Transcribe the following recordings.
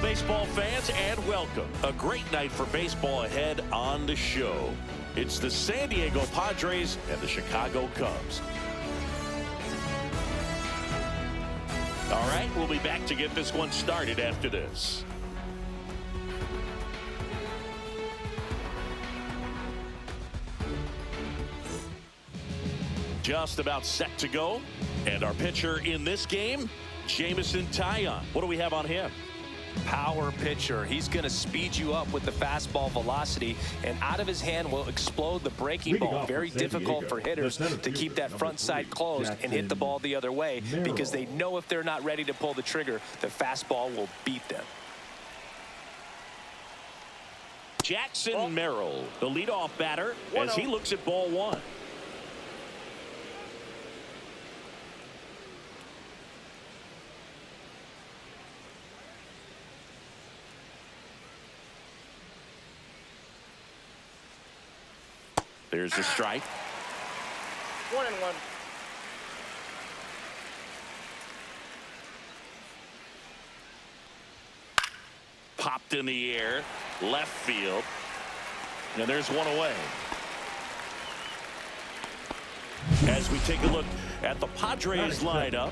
baseball fans, and welcome. A great night for baseball ahead on the show. It's the San Diego Padres and the Chicago Cubs. All right, we'll be back to get this one started after this. Just about set to go. And our pitcher in this game, Jameson Taillon. What do we have on him? Power pitcher. He's going to speed you up with the fastball velocity, and out of his hand will explode the breaking ball. Very difficult for hitters to keep that front side closed and hit the ball the other way, because they know if they're not ready to pull the trigger, the fastball will beat them. Jackson Merrill, the leadoff batter, as he looks at ball one. There's a strike. 1-1. Popped in the air, left field. And there's one away. As we take a look at the Padres lineup,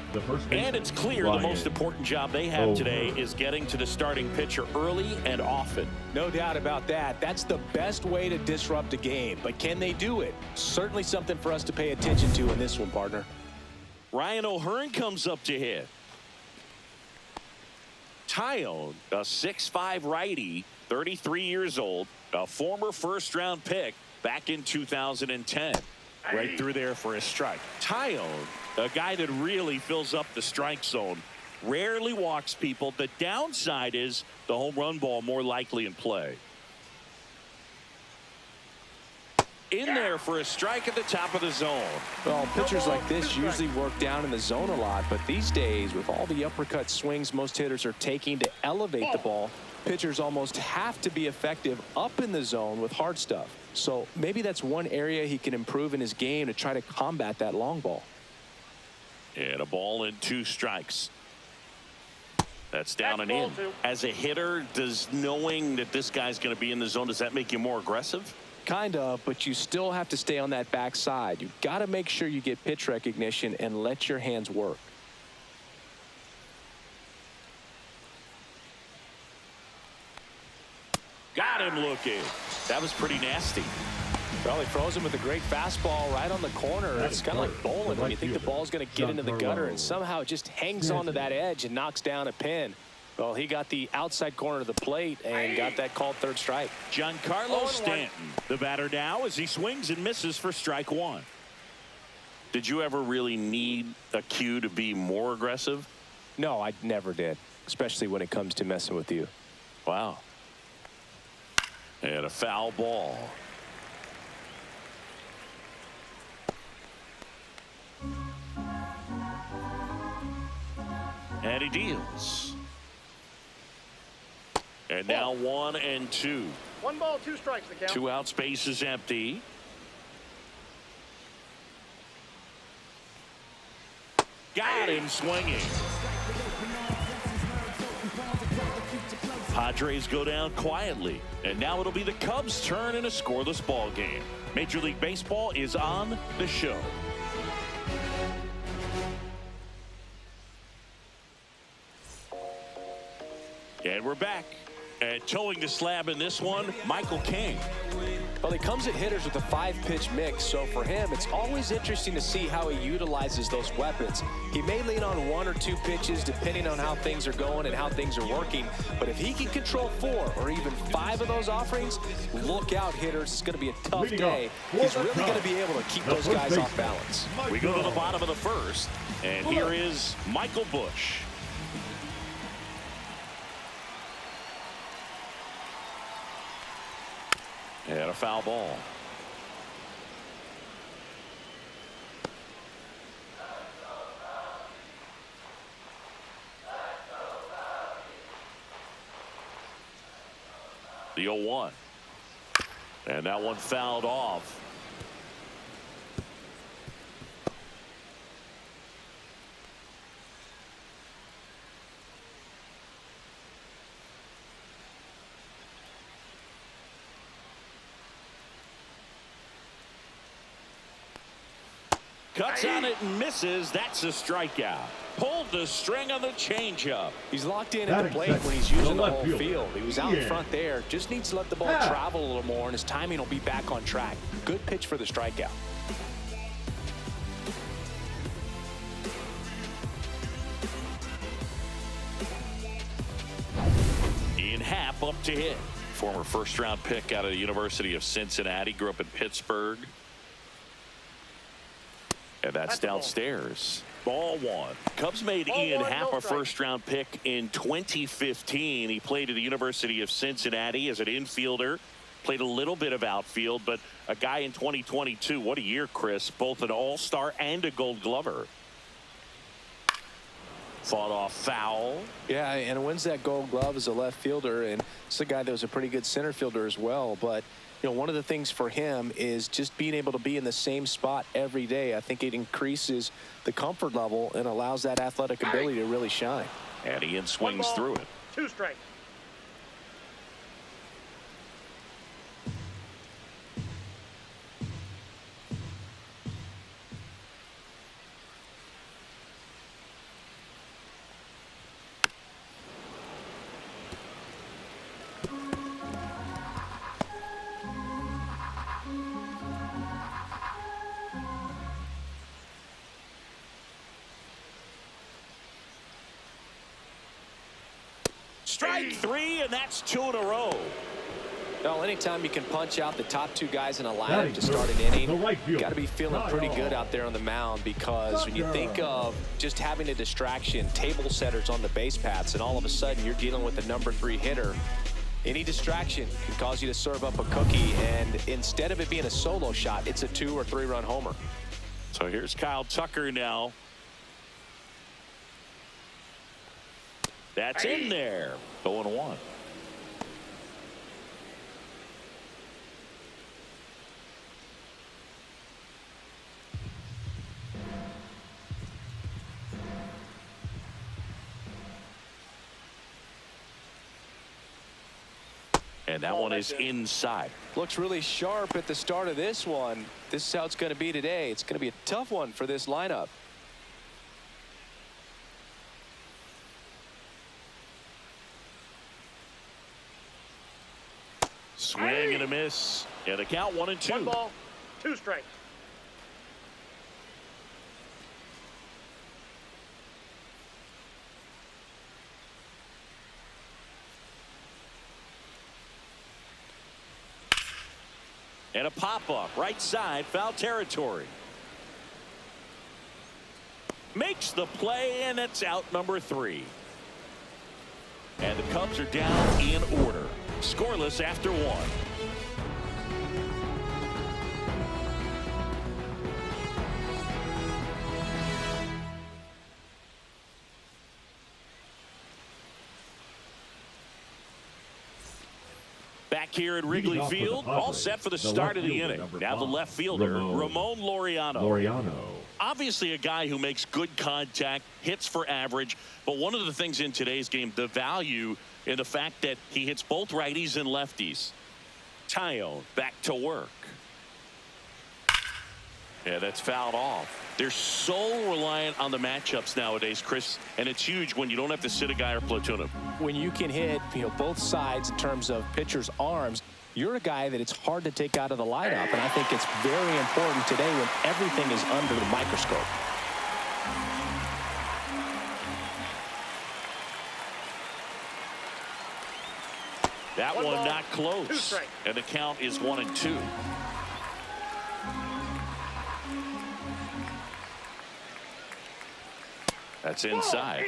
and it's clear the most important job they have today is getting to the starting pitcher early and often. No doubt about that. That's the best way to disrupt a game. But can they do it? Certainly something for us to pay attention to in this one, partner. Ryan O'Hearn comes up to hit. Taillon, a 6'5" righty, 33 years old, a former first-round pick back in 2010. Right through there for a strike. Taillon, a guy that really fills up the strike zone, rarely walks people. The downside is the home run ball more likely in play. In there for a strike at the top of the zone. Well, pitchers like this usually work down in the zone a lot, but these days, with all the uppercut swings most hitters are taking to elevate the ball, pitchers almost have to be effective up in the zone with hard stuff. So maybe that's one area he can improve in his game to try to combat that long ball. And a ball and 2 strikes. That's down and in. As a hitter, does knowing that this guy's going to be in the zone, does that make you more aggressive? Kind of, but you still have to stay on that backside. You've got to make sure you get pitch recognition and let your hands work. Got him looking. That was pretty nasty. Well, he froze him with a great fastball right on the corner. It's kind of like bowling when you think the ball's going to get into the gutter, and somehow it just hangs onto that edge and knocks down a pin. Well, he got the outside corner of the plate and got that called third strike. Giancarlo Stanton, the batter now, as he swings and misses for strike 1. Did you ever really need a cue to be more aggressive? No, I never did, especially when it comes to messing with you. Wow. And a foul ball. And he deals. And now 1-2. 1 ball, 2 strikes, the count. 2 out, space is empty. Got him swinging. Padres go down quietly, and now it'll be the Cubs' turn in a scoreless ball game. Major League Baseball is on the show. And we're back. And towing the slab in this one, Michael King. Well, he comes at hitters with a 5-pitch mix, so for him, it's always interesting to see how he utilizes those weapons. He may lean on 1 or 2 pitches depending on how things are going and how things are working, but if he can control 4 or even 5 of those offerings, look out, hitters. It's going to be a tough day. He's really going to be able to keep those guys off balance. We go to the bottom of the first, and here is Michael Busch. And a foul ball. The 0-1. And that one fouled off. Cuts on it and misses. That's a strikeout. Pulled the string on the changeup. He's locked in at the plate when he's using the whole field. He was out in front there. Just needs to let the ball travel a little more, and his timing will be back on track. Good pitch for the strikeout. Ian Happ up to hit. Former first-round pick out of the University of Cincinnati. Grew up in Pittsburgh. And that's downstairs. Ball one. Cubs made Ian Happ a first-round pick in 2015. He played at the University of Cincinnati as an infielder. Played a little bit of outfield, but a guy in 2022. What a year, Chris. Both an all-star and a Gold Glover. Fought off foul. Yeah, and wins that Gold Glove as a left fielder, and it's a guy that was a pretty good center fielder as well. But you know, one of the things for him is just being able to be in the same spot every day. I think it increases the comfort level and allows that athletic ability to really shine. And Ian swings through it. 2 strikes. Strike 3, and that's 2 in a row. Well, anytime you can punch out the top 2 guys in a lineup to start an inning, you got to be feeling pretty good out there on the mound, because when you think of just having a distraction, table setters on the base paths, and all of a sudden you're dealing with the number 3 hitter, any distraction can cause you to serve up a cookie, and instead of it being a solo shot, it's a 2 or 3 run homer. So here's Kyle Tucker now. That's in there. 0-1. And that one is inside. Looks really sharp at the start of this one. This is how it's going to be today. It's going to be a tough one for this lineup. Swing and a miss. And the count 1-2. 1 ball, 2 strikes. And a pop-up right side, foul territory. Makes the play, and it's out number 3. And the Cubs are down in order. Scoreless after 1. Back here at Wrigley Field, all set for the start of the inning. Now the left fielder, Ramon Laureano. Obviously a guy who makes good contact, hits for average, but one of the things in today's game, the value in the fact that he hits both righties and lefties. Tyone back to work. Yeah, that's fouled off. They're so reliant on the matchups nowadays, Chris, and it's huge when you don't have to sit a guy or platoon him. When you can hit, both sides in terms of pitchers' arms, you're a guy that it's hard to take out of the lineup, and I think it's very important today when everything is under the microscope. That one not close, and the count is 1-2. That's inside.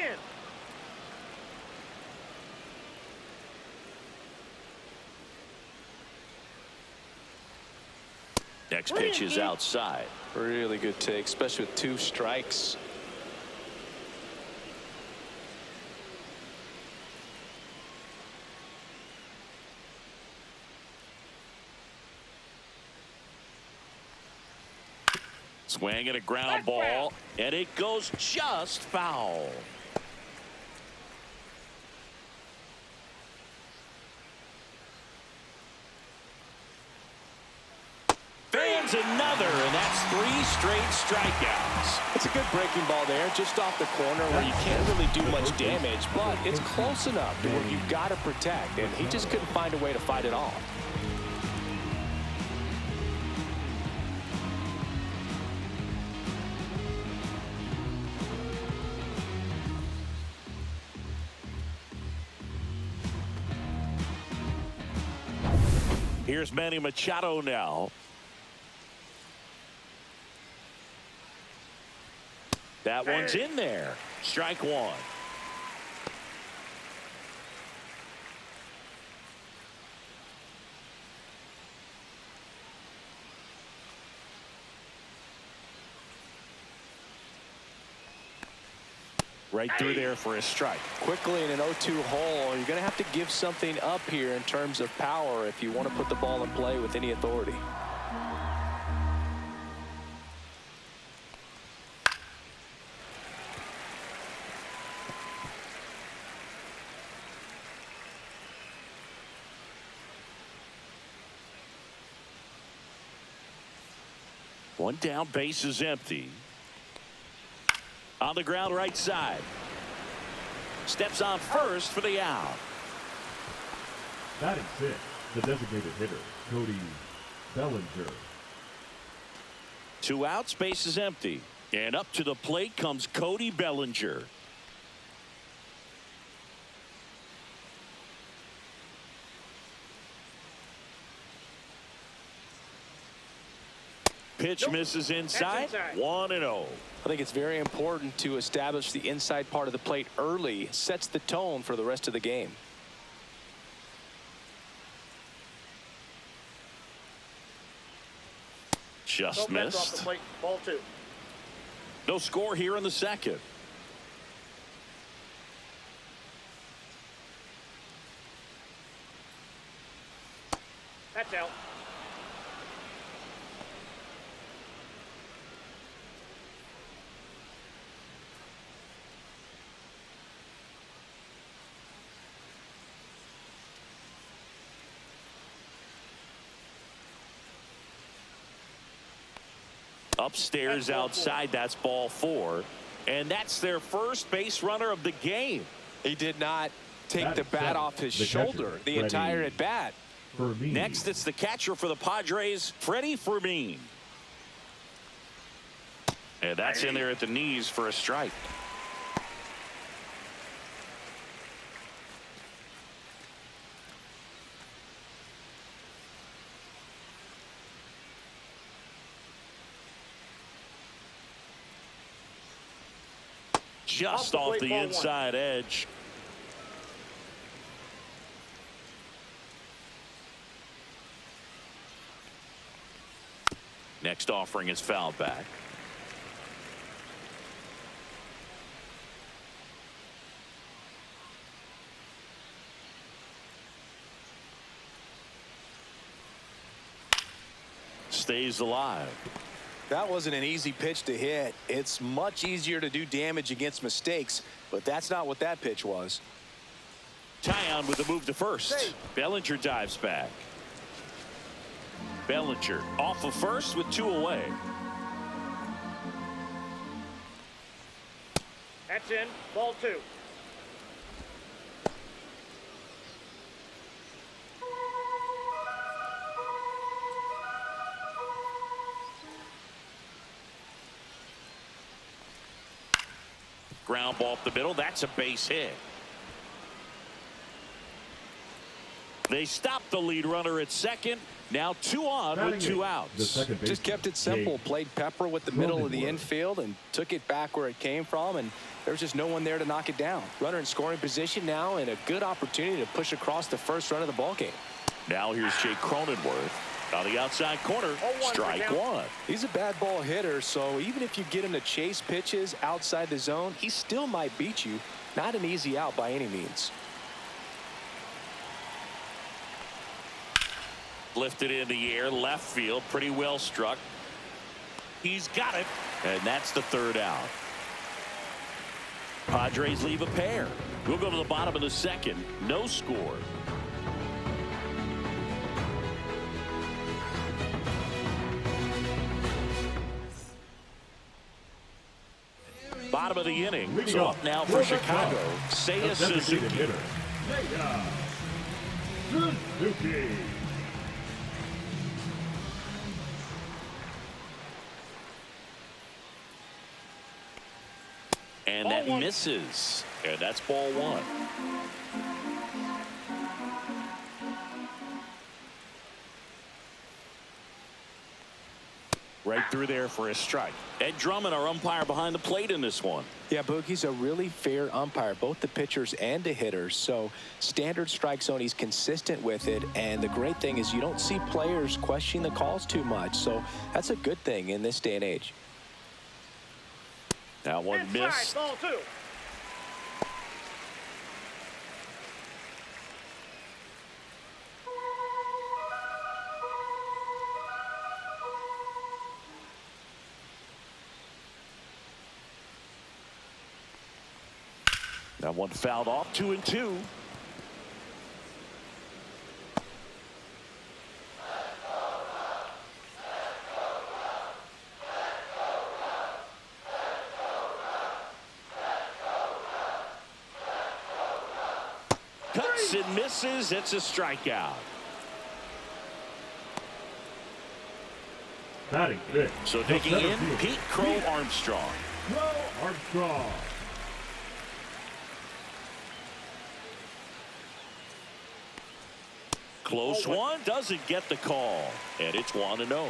Next pitch is outside. Really good take, especially with 2 strikes. Swing and a ground ball, and it goes just foul. Fans adds another, and that's 3 straight strikeouts. It's a good breaking ball there, just off the corner where you can't really do much damage, but it's close enough to where you've got to protect, and he just couldn't find a way to fight it off. Here's Manny Machado now. That one's in there. Strike 1. Right through there for a strike. Quickly in an 0-2 hole, you're going to have to give something up here in terms of power if you want to put the ball in play with any authority. One down, base is empty. On the ground right side. Steps on first for the out. Batting 6, the designated hitter, Cody Bellinger. 2 outs, base is empty. And up to the plate comes Cody Bellinger. Pitch misses inside. 1-0. I think it's very important to establish the inside part of the plate early. Sets the tone for the rest of the game. Just Off the missed. plate, ball 2. No score here in the second. That's out. Upstairs outside, that's ball 4. And that's their first base runner of the game. He did not take the bat off his shoulder the entire at bat. Next, it's the catcher for the Padres, Freddie Fermin. And that's in there at the knees for a strike. Just off the inside edge. Next offering is foul back. Stays alive. That wasn't an easy pitch to hit. It's much easier to do damage against mistakes, but that's not what that pitch was. Tyon with the move to first. Bellinger dives back. Bellinger off of first with 2 away. That's in, ball 2. Ground ball up the middle. That's a base hit. They stopped the lead runner at second. Now 2 on with 2 outs. Just kept it simple. Played pepper with the middle of the infield and took it back where it came from. And there's just no one there to knock it down. Runner in scoring position now and a good opportunity to push across the first run of the ball game. Now here's Jake Cronenworth. On the outside corner, strike 1. He's a bad ball hitter, so even if you get him to chase pitches outside the zone, he still might beat you. Not an easy out by any means. Lifted in the air, left field, pretty well struck. He's got it, and that's the 3rd out. Padres leave a pair. We'll go to the bottom of the second. No score. Bottom of the inning. Leading So off up now for for the Chicago, Cubs, Seiya the designated Suzuki. hitter, Seiya Suzuki. And that misses. And that's ball one. Right through there for a strike. Ed Drummond, our umpire behind the plate in this one. Yeah, Boogie's a really fair umpire, both the pitchers and the hitters. So standard strike zone, he's consistent with it. And the great thing is you don't see players questioning the calls too much. So that's a good thing in this day and age. That one Inside, missed. ball two. That one fouled off, 2-2. Cuts and misses. It's a strikeout. Batting fifth. So the taking center in fielder, Pete Crow Armstrong. Crow Armstrong. Close one, doesn't get the call. And it's 1-0.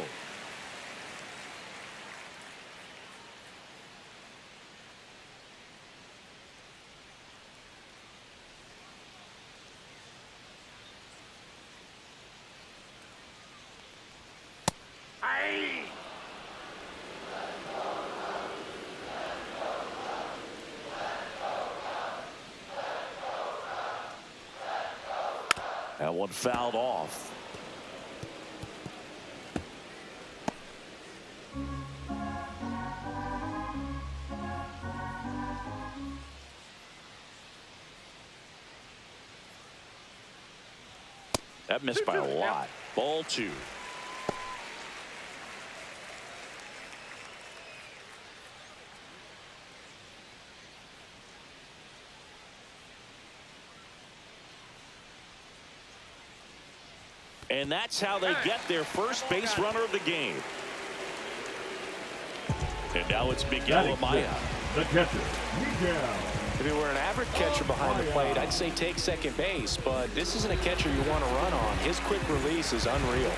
That one fouled off. That missed by a lot. Ball two. And that's how they get their first base runner of the game. And now it's Miguel Amaya. The catcher, Miguel. If he were an average catcher behind the plate, I'd say take second base, but this isn't a catcher you want to run on. His quick release is unreal.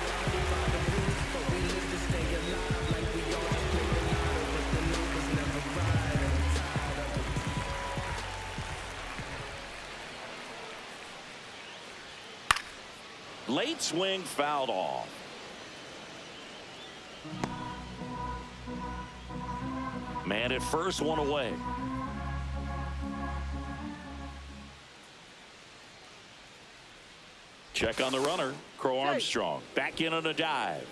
Late swing fouled off. Man at first, one away. Check on the runner. Crow Armstrong back in on a dive.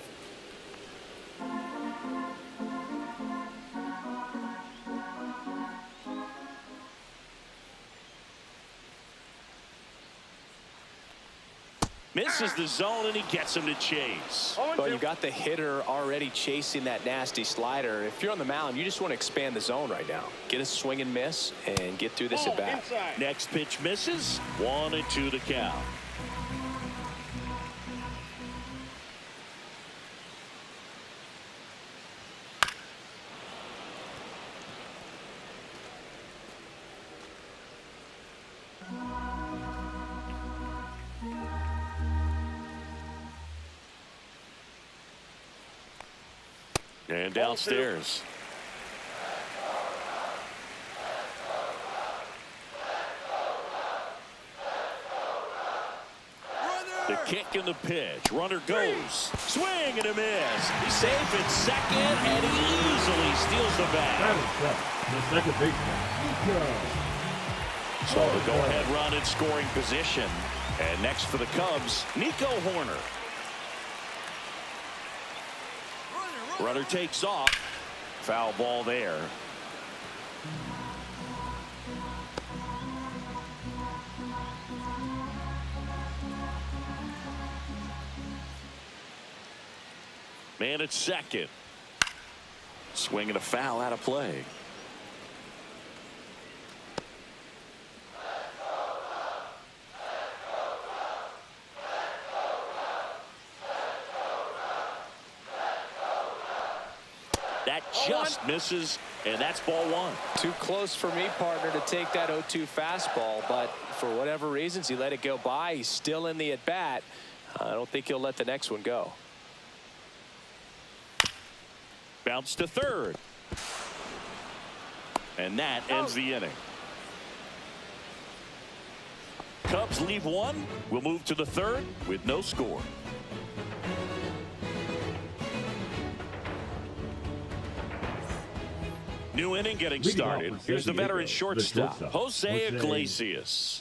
Misses the zone and he gets him to chase. But you got the hitter already chasing that nasty slider. If you're on the mound, you just want to expand the zone right now. Get a swing and miss and get through this at bat. Next pitch misses. 1-2 the count. And downstairs. The kick and the pitch. Runner goes. Swing and a miss. He's safe at second, and he easily steals the bag. The second baseman, Miguel. So the go-ahead run in scoring position. And next for the Cubs, Nico Horner. Runner takes off. Foul ball there. Man at second. Swinging a foul out of play. That just misses, and that's ball one. Too close for me, partner, to take that 0-2 fastball, but for whatever reasons, he let it go by. He's still in the at-bat. I don't think he'll let the next one go. Bounce to third. And that ends the inning. Cubs leave one. We'll move to the third with no score. New inning getting started. Here's the veteran shortstop, Jose Iglesias.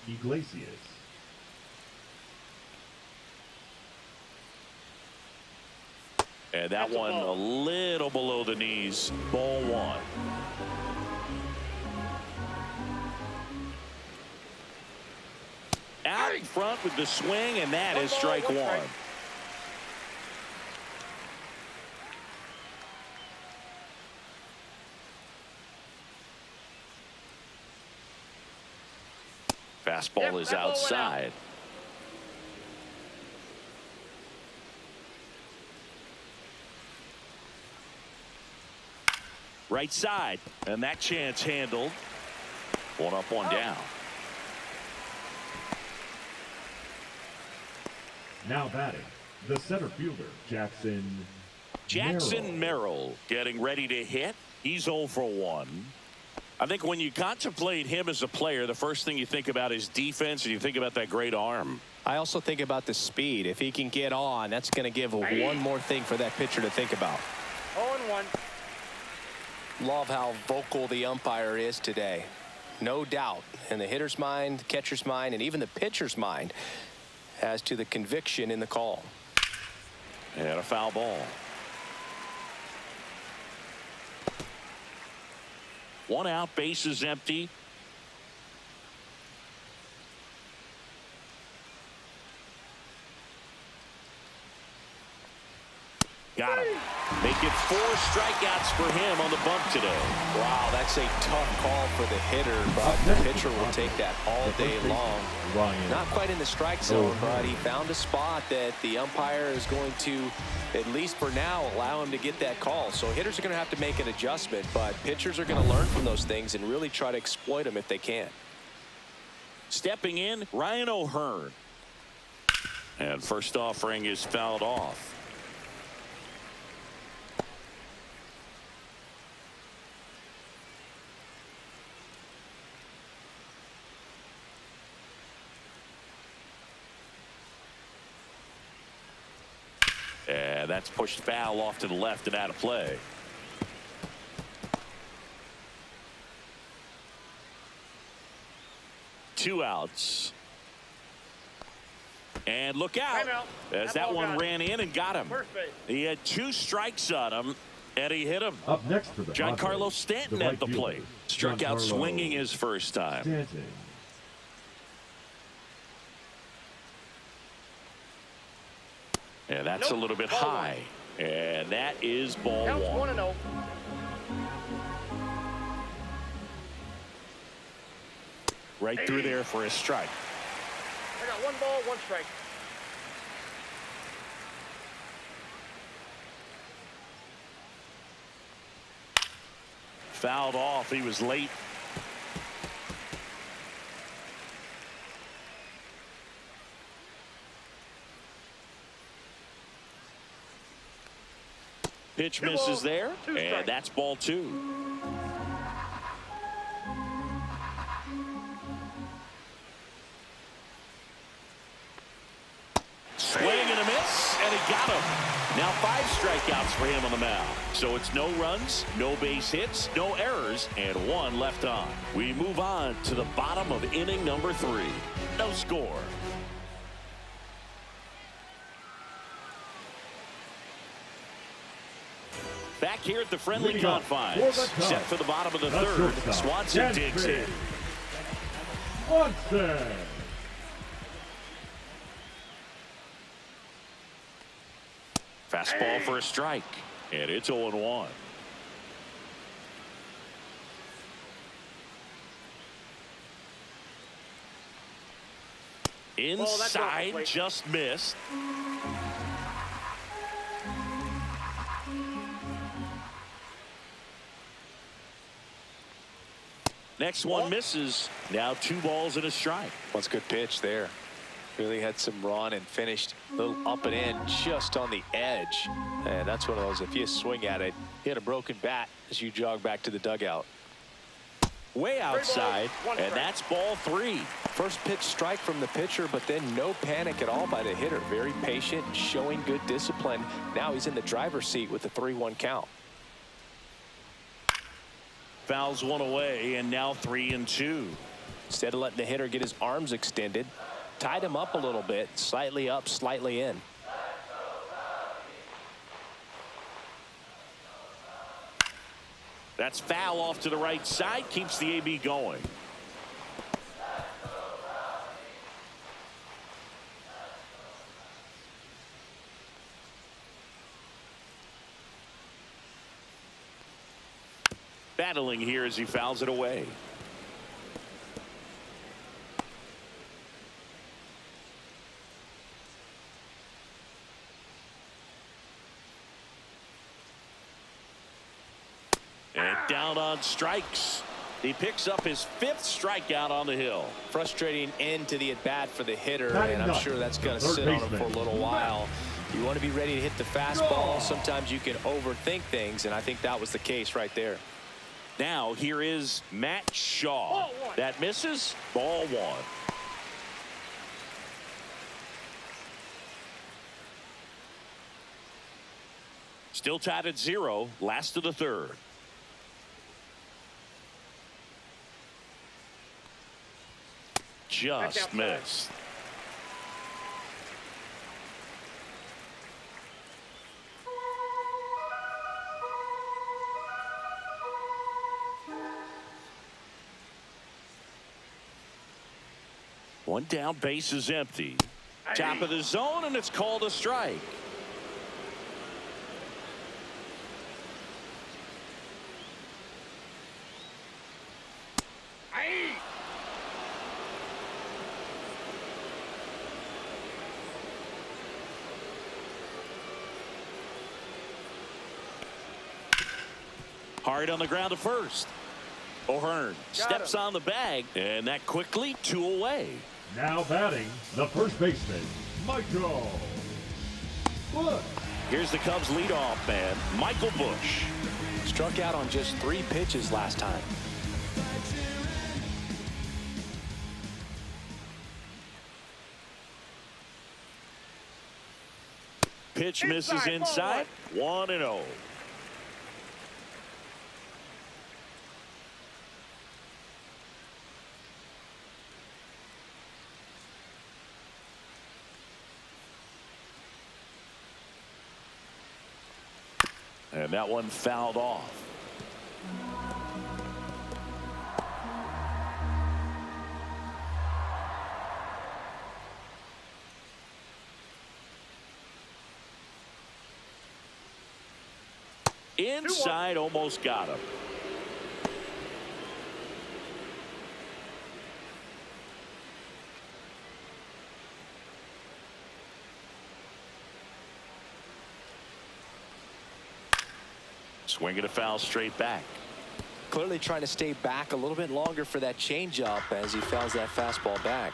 And that one a little below the knees. Ball one. Out in front with the swing, and that is strike one. Fastball is outside. Right side, and that chance handled. One up, one down. Now batting, the center fielder, Jackson Merrill getting ready to hit. He's 0 for 1. I think when you contemplate him as a player, the first thing you think about is defense, and you think about that great arm. I also think about the speed. If he can get on, that's going to give one more thing for that pitcher to think about. 0-1. Love how vocal the umpire is today. No doubt in the hitter's mind, catcher's mind, and even the pitcher's mind as to the conviction in the call. And a foul ball. One out, base is empty. Got him. Make it 4 strikeouts for him on the bump today. Wow, that's a tough call for the hitter, but the pitcher will take that all day long. Not quite in the strike zone, but he found a spot that the umpire is going to, at least for now, allow him to get that call. So hitters are going to have to make an adjustment, but pitchers are going to learn from those things and really try to exploit them if they can. Stepping in, Ryan O'Hearn. And first offering is fouled off. And that's pushed foul off to the left and out of play. Two outs. And look out as that one ran in and got him. He had 2 strikes on him, and he hit him. Up next for the Giancarlo Stanton at the plate. Struck out swinging his first time. And that's a little bit high. And that is ball one. 1-0. Right through there for a strike. I got 1 ball, 1 strike. Fouled off. He was late. Pitch misses there, and that's ball 2. Swing and a miss, and he got him. Now 5 strikeouts for him on the mound. So it's no runs, no base hits, no errors, and 1 left on. We move on to the bottom of inning number 3. No score. Back here at the friendly confines. Set for the bottom of the third. Swanson digs in. Fastball for a strike. And it's 0-1. Inside, just missed. Next one misses. Now 2 balls and a strike. That's a good pitch there. Really had some run and finished a little up and in just on the edge. And that's one of those, if you swing at it, hit a broken bat as you jog back to the dugout. Way outside, and that's ball 3. First pitch strike from the pitcher, but then no panic at all by the hitter. Very patient, showing good discipline. Now he's in the driver's seat with the 3-1 count. Fouls one away, and now 3-2. Instead of letting the hitter get his arms extended, tied him up a little bit, slightly up, slightly in. That's foul off to the right side, keeps the AB going. Battling here as he fouls it away. And down on strikes. He picks up his 5th strikeout on the hill. Frustrating end to the at-bat for the hitter, and I'm sure that's going to sit on him for a little while. You want to be ready to hit the fastball. Sometimes you can overthink things, and I think that was the case right there. Now here is Matt Shaw. That misses. Ball 1. Still tied at 0. Last of the 3rd. Just missed. One down, base is empty. Top of the zone, and it's called a strike. Hard on the ground to first. O'Hearn steps on the bag, and that quickly 2 away. Now batting, the first baseman, Michael Bush. Here's the Cubs leadoff man, Michael Bush. Struck out on just 3 pitches last time. Pitch misses inside. 1-0. And that one fouled off. Inside, almost got him. Swinging a foul straight back. Clearly trying to stay back a little bit longer for that changeup as he fouls that fastball back.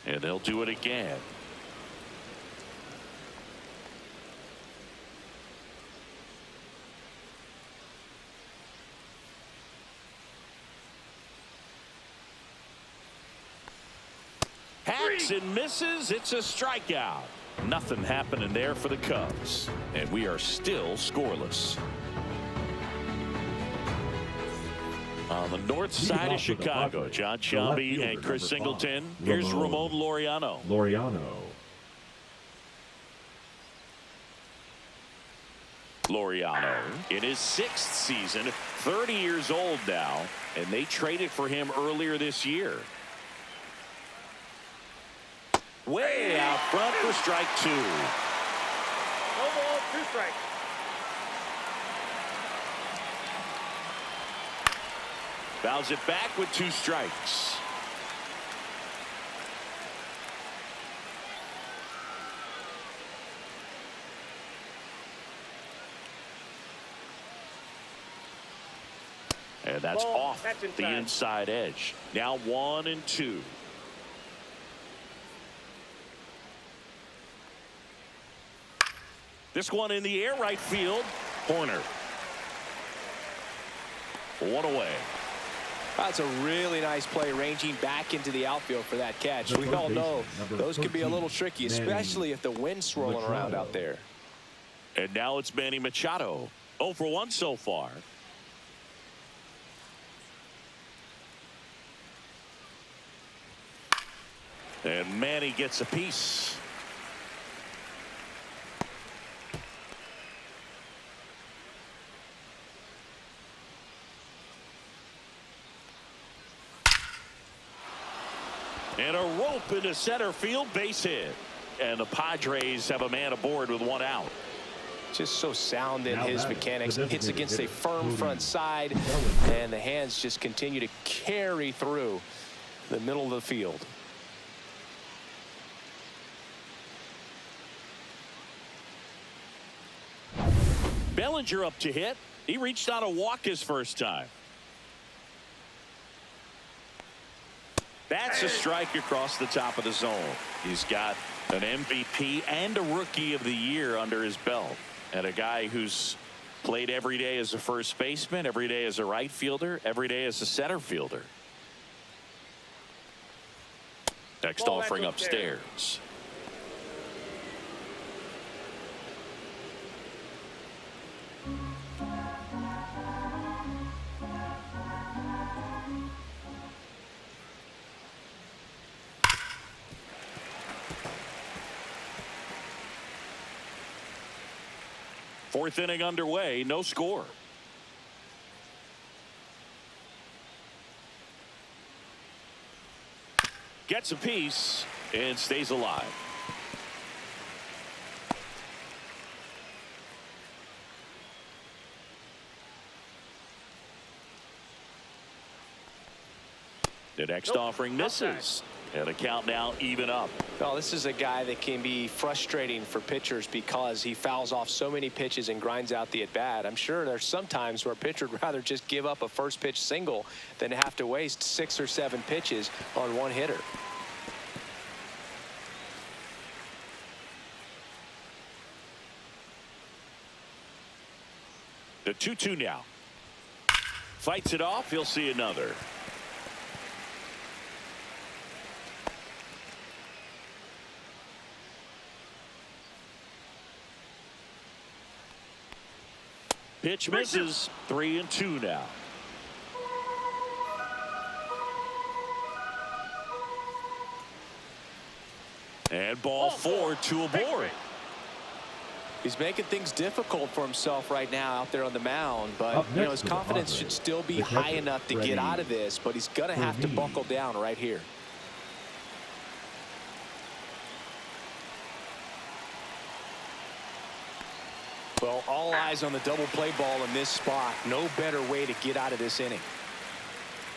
And they'll do it again. Hacks and misses. It's a strikeout. Nothing happening there for the Cubs. And we are still scoreless. On the north side of Chicago, John Shelby and Chris Singleton. Here's Ramon Laureano. Laureano in his 6th season, 30 years old now, and they traded for him earlier this year. Way out front for strike 2. No ball, 2 strikes. Fouls it back with 2 strikes. And that's Ball, off that's the inside edge. Now 1-2. This one in the air, right field. Corner. One away. That's a really nice play, ranging back into the outfield for that catch. We all know those can be a little tricky, especially if the wind's swirling around out there. And now it's Manny Machado. 0 for 1 so far. And Manny gets a piece. And a rope into center field, base hit. And the Padres have a man aboard with 1 out. Just so sound in his mechanics. Hits against a firm front side, and the hands just continue to carry through the middle of the field. Bellinger up to hit. He reached on a walk his first time. That's a strike across the top of the zone. He's got an MVP and a Rookie of the Year under his belt. And a guy who's played every day as a first baseman, every day as a right fielder, every day as a center fielder. Next offering upstairs. Fourth inning underway, no score. Gets a piece and stays alive. The next offering misses. And the count now even up. Well, this is a guy that can be frustrating for pitchers because he fouls off so many pitches and grinds out the at-bat. I'm sure there's some times where a pitcher would rather just give up a first pitch single than have to waste 6 or 7 pitches on one hitter. The 2-2 now. Fights it off. He'll see another. Pitch misses. 3-2 now. And ball 4, 2 aboard. He's making things difficult for himself right now out there on the mound, but you know his confidence should still be high enough to get out of this, but he's going to have to buckle down right here. Well, all eyes on the double play ball in this spot. No better way to get out of this inning.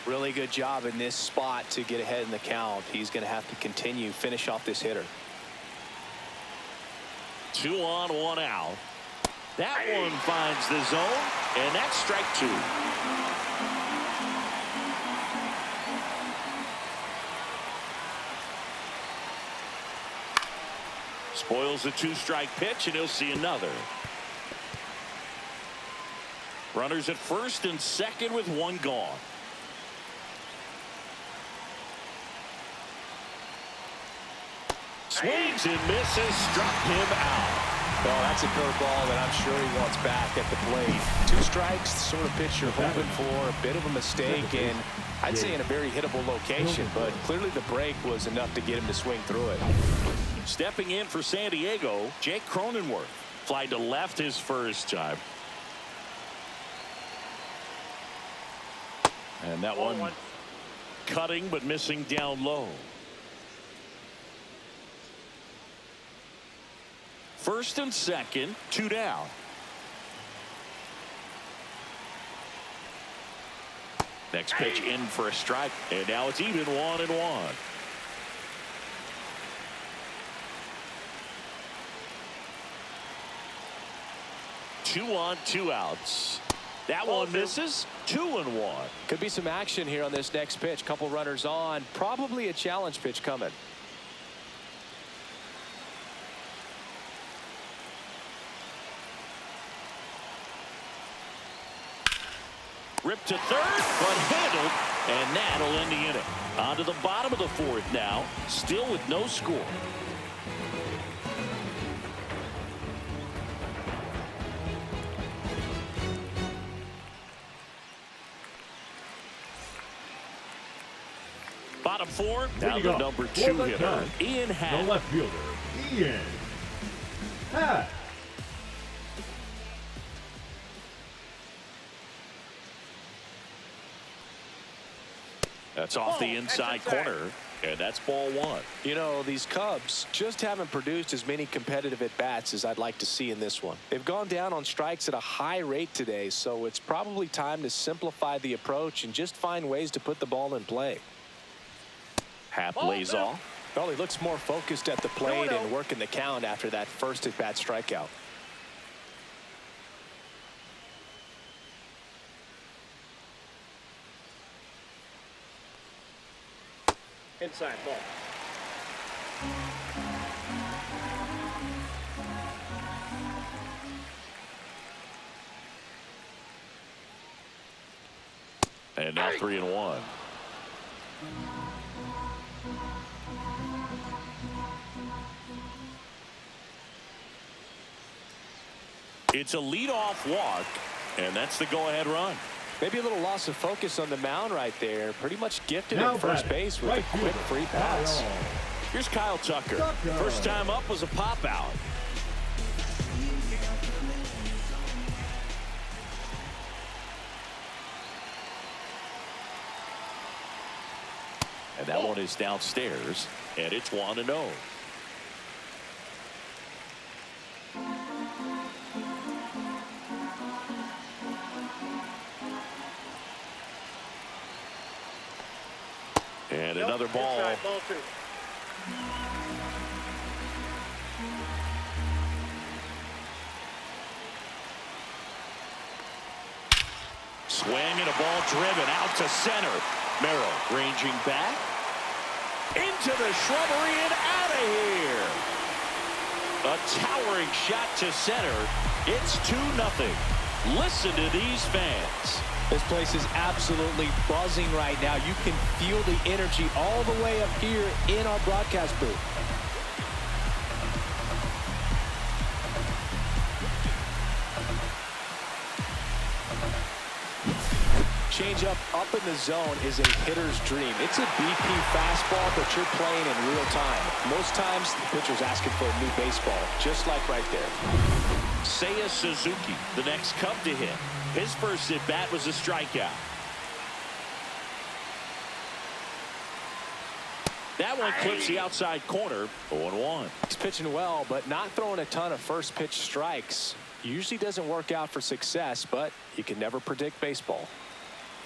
Really good job in this spot to get ahead in the count. He's going to have to continue, finish off this hitter. 2 on, 1 out. That one finds the zone, and that's strike 2. Spoils the 2-strike pitch, and he'll see another. Runners at first and second with 1 gone. Swings and misses, struck him out. Well, that's a curveball that I'm sure he wants back at the plate. 2 strikes, the sort of pitch you're hoping for. A bit of a mistake, and I'd say in a very hittable location, but clearly the break was enough to get him to swing through it. Stepping in for San Diego, Jake Cronenworth. Fly to left his first time. And that one cutting but missing down low. First and second, 2 down. Next pitch in for a strike, and now it's even 1-1. Two on, 2 outs. That Ball one two. misses. 2-1. Could be some action here on this next pitch. Couple runners on. Probably a challenge pitch coming. Ripped to third, but handled, and that'll end the inning. On to the bottom of the fourth now, still with no score. Bottom four, now the number 2 hitter, Ian Hatt. The left fielder, Ian Hatt. That's off the inside corner, and that's ball 1. You know, these Cubs just haven't produced as many competitive at-bats as I'd like to see in this one. They've gone down on strikes at a high rate today, so it's probably time to simplify the approach and just find ways to put the ball in play. Happ lays off. Well, he looks more focused at the plate and working the count after that first at-bat strikeout. Inside ball. And now 3-1. It's a leadoff walk, and that's the go-ahead run. Maybe a little loss of focus on the mound right there. Pretty much gifted Now at first batting, base with right a quick fielder, free pass. Kyle. Here's Kyle Tucker. First time up was a pop out. And that one is downstairs, and it's 1-0. And another ball. Inside ball 2. Swing and a ball driven out to center. Merrill ranging back into the shrubbery and out of here. A towering shot to center. It's 2-0. Listen to these fans. This place is absolutely buzzing right now. You can feel the energy all the way up here in our broadcast booth. Changeup up in the zone is a hitter's dream. It's a BP fastball, but you're playing in real time. Most times, the pitcher's asking for a new baseball, just like right there. Seiya Suzuki, the next Cub to hit. His first at-bat was a strikeout. That one clips the outside corner, 0-1. He's pitching well, but not throwing a ton of first pitch strikes. Usually doesn't work out for success, but you can never predict baseball.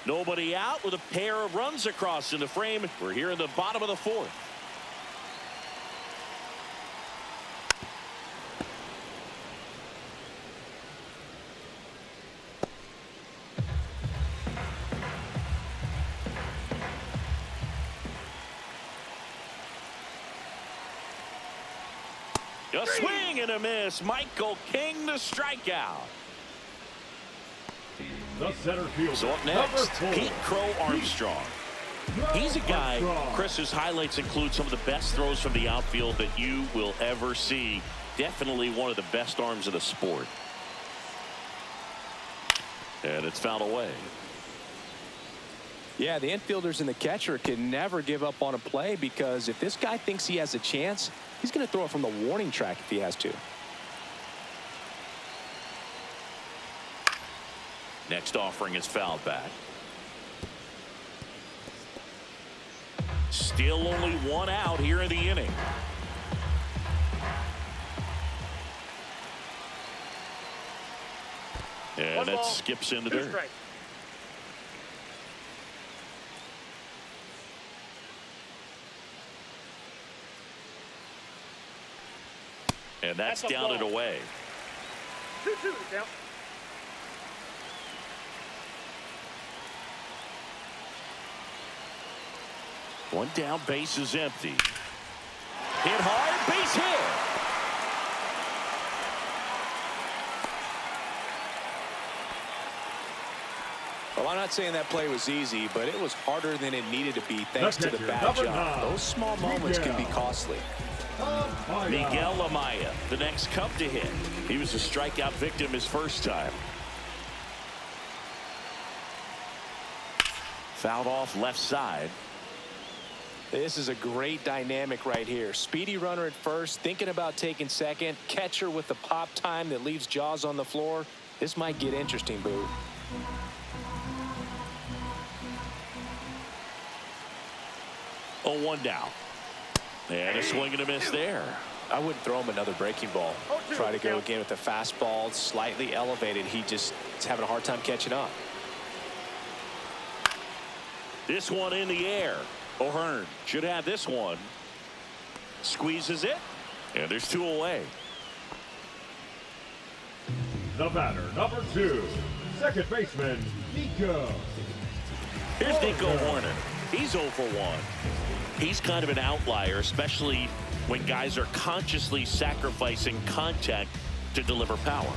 Nobody out with a pair of runs across in the frame. We're here in the bottom of the fourth. A swing and a miss. Michael King the strikeout. The center fielder. So up number next, 4, Pete Crow Armstrong. He's a guy, Chris's highlights include some of the best throws from the outfield that you will ever see. Definitely one of the best arms of the sport. And it's fouled away. Yeah, the infielders and the catcher can never give up on a play because if this guy thinks he has a chance, he's going to throw it from the warning track if he has to. Next offering is fouled back. Still only one out here in the inning. And One that ball, skips into 2 dirt. strikes. And that's That's a down and ball. away. 2-2 the count. One down, base is empty. Hit hard, base hit. Well, I'm not saying that play was easy, but it was harder than it needed to be thanks to the bad job. Those small moments can be costly. Miguel Amaya, the next Cub to hit. He was a strikeout victim his first time. Fouled off left side. This is a great dynamic right here. Speedy runner at first, thinking about taking second. Catcher with the pop time that leaves Jaws on the floor. This might get interesting, Boo. Oh, 1 down. And a swing and a miss there. I wouldn't throw him another breaking ball. Try to go again with the fastball, slightly elevated. He just is having a hard time catching up. This one in the air. O'Hearn should have this one. Squeezes it. And there's 2 away. The batter, number 2, second baseman, Nico. Here's Nico Horner. He's 0 for 1. He's kind of an outlier, especially when guys are consciously sacrificing contact to deliver power.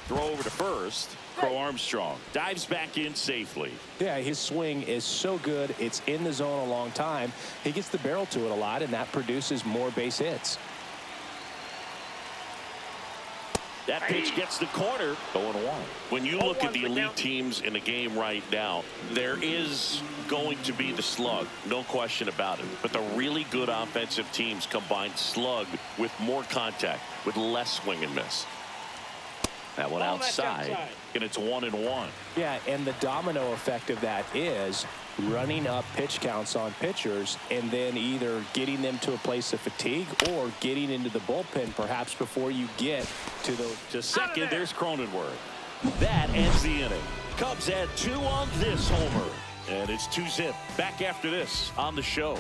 Throw over to first. Crow Armstrong dives back in safely. Yeah, his swing is so good. It's in the zone a long time. He gets the barrel to it a lot, and that produces more base hits. That pitch gets the corner. 0-1. When you look at the elite teams in the game right now, there is going to be the slug, no question about it. But the really good offensive teams combine slug with more contact, with less swing and miss. That one outside, and it's 1-1. Yeah, and the domino effect of that is running up pitch counts on pitchers and then either getting them to a place of fatigue or getting into the bullpen perhaps before you get to the to second. There's Cronenworth. That ends the inning. Cubs add 2 on this homer, and it's 2-zip. Back after this on the show.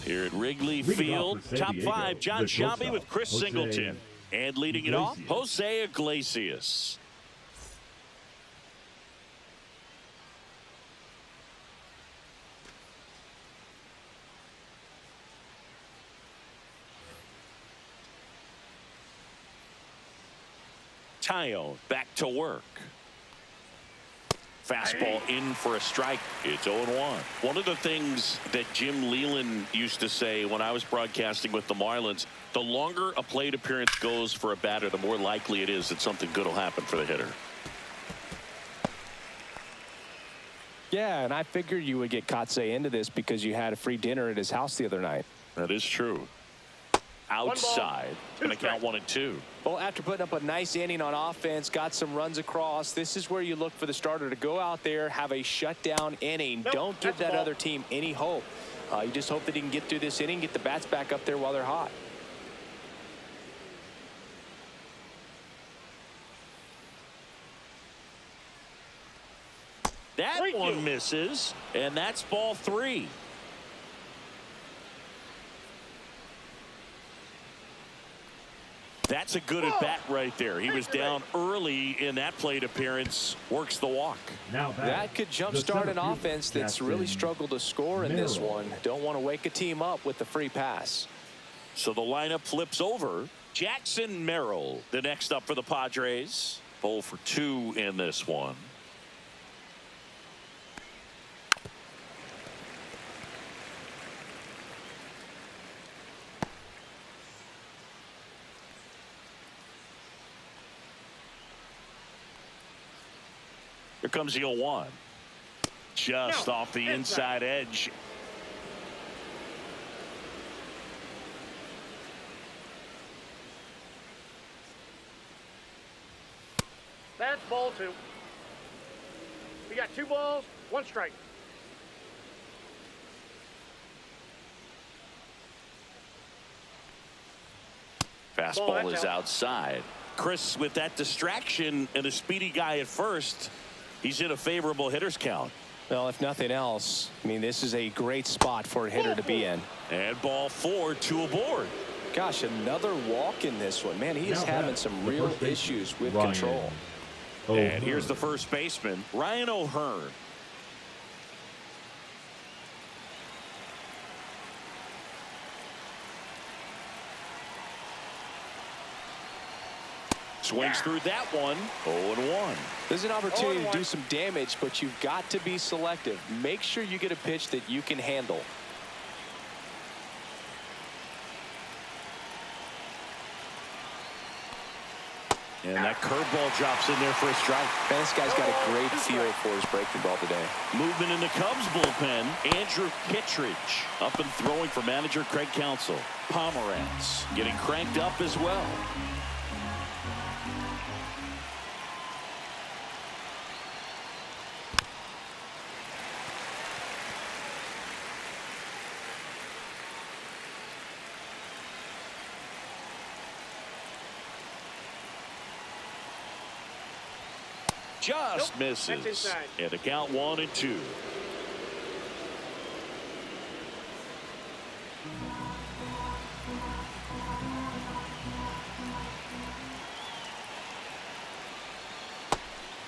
Here at Wrigley Field, top 5, John Sciambi with Chris Singleton. And leading it off, Jose Iglesias. Tyone back to work. Fastball in for a strike. It's 0-1. One of the things that Jim Leland used to say when I was broadcasting with the Marlins, the longer a plate appearance goes for a batter, the more likely it is that something good will happen for the hitter. Yeah, and I figured you would get Kotsay into this because you had a free dinner at his house the other night. That is true. Outside, going to count 1-2. Well, after putting up a nice inning on offense, got some runs across, this is where you look for the starter to go out there, have a shutdown inning. Don't give that other team any hope. You just hope that he can get through this inning, get the bats back up there while they're hot. That one misses, and that's ball 3. That's a good at bat right there. He was down early in that plate appearance. Works the walk. Now that could jumpstart an offense that's really struggled to score in this one. Don't want to wake a team up with the free pass. So the lineup flips over. Jackson Merrill, the next up for the Padres. 0 for 2 in this one. Here comes the 0-1. Just off the inside edge. That's ball 2. We got 2 balls, 1 strike. Fastball is outside. Chris, with that distraction and a speedy guy at first, he's in a favorable hitter's count. Well, if nothing else, I mean, this is a great spot for a hitter to be in. And ball 4, 2 aboard. Gosh, another walk in this one. Man, he is having some real issues with control. And here's the first baseman, Ryan O'Hearn. Swings through that one. 0-1. There's an opportunity to do some damage, but you've got to be selective. Make sure you get a pitch that you can handle. And that curveball drops in there for a strike. Man, this guy's got a great feel for his breaking ball today. Movement in the Cubs bullpen. Andrew Kittredge up and throwing for manager Craig Counsell. Pomeranz getting cranked up as well. Just misses. And a count 1-2.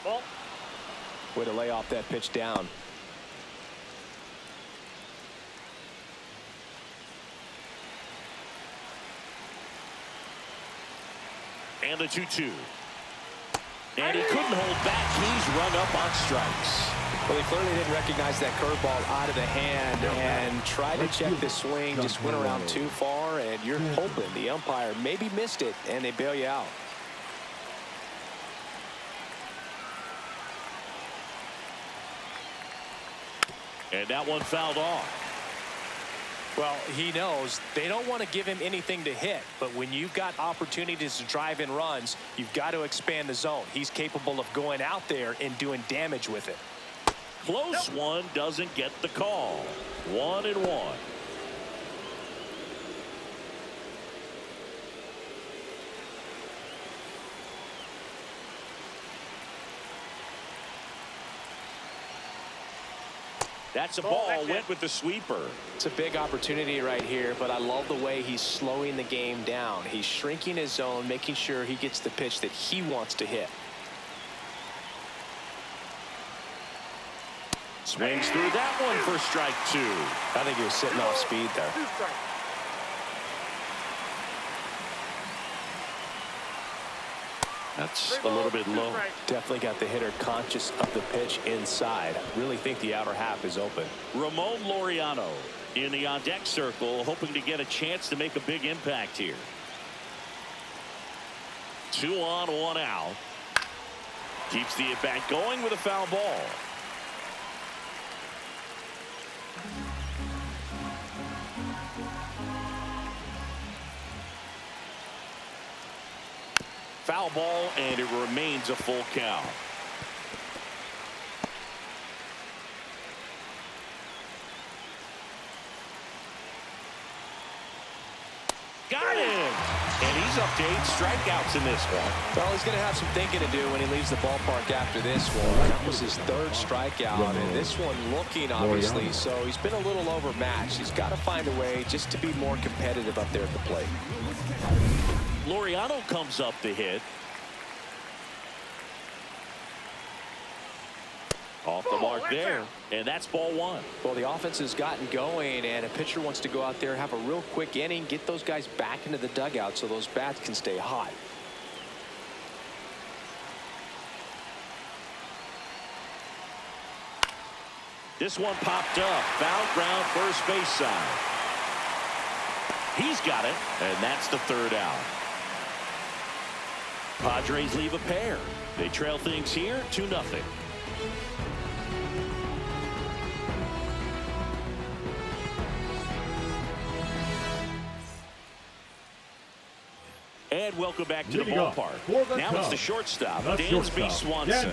Ball. Way to lay off that pitch down. And the 2-2. And he couldn't hold back. He's rung up on strikes. Well, he clearly didn't recognize that curveball out of the hand and tried to check the swing. Just went around too far, and you're hoping the umpire maybe missed it, and they bail you out. And that one fouled off. Well, he knows they don't want to give him anything to hit, but when you've got opportunities to drive in runs, you've got to expand the zone. He's capable of going out there and doing damage with it. Close one, doesn't get the call. 1-1. That's a ball. Went with the sweeper. It's a big opportunity right here, but I love the way he's slowing the game down. He's shrinking his zone, making sure he gets the pitch that he wants to hit. Swings through that one for strike 2. I think he was sitting off speed there. That's a little bit low. Definitely got the hitter conscious of the pitch inside. Really think the outer half is open. Ramon Laureano in the on-deck circle, hoping to get a chance to make a big impact here. 2 on, 1 out. Keeps the at-bat going with a foul ball. Foul ball, and it remains a full count. Got him! And he's up to 8 strikeouts in this one. Well, he's going to have some thinking to do when he leaves the ballpark after this one. That was his 3rd strikeout, and this one looking, obviously, so he's been a little overmatched. He's got to find a way just to be more competitive up there at the plate. Laureano comes up to hit. Off the mark there, and that's ball 1. Well, the offense has gotten going, and a pitcher wants to go out there, have a real quick inning, get those guys back into the dugout so those bats can stay hot. This one popped up. Foul ground, first base side. He's got it, and that's the 3rd out. Padres leave a pair. They trail things here 2-0. And welcome back to the ballpark. Now it's the shortstop, Dansby Swanson.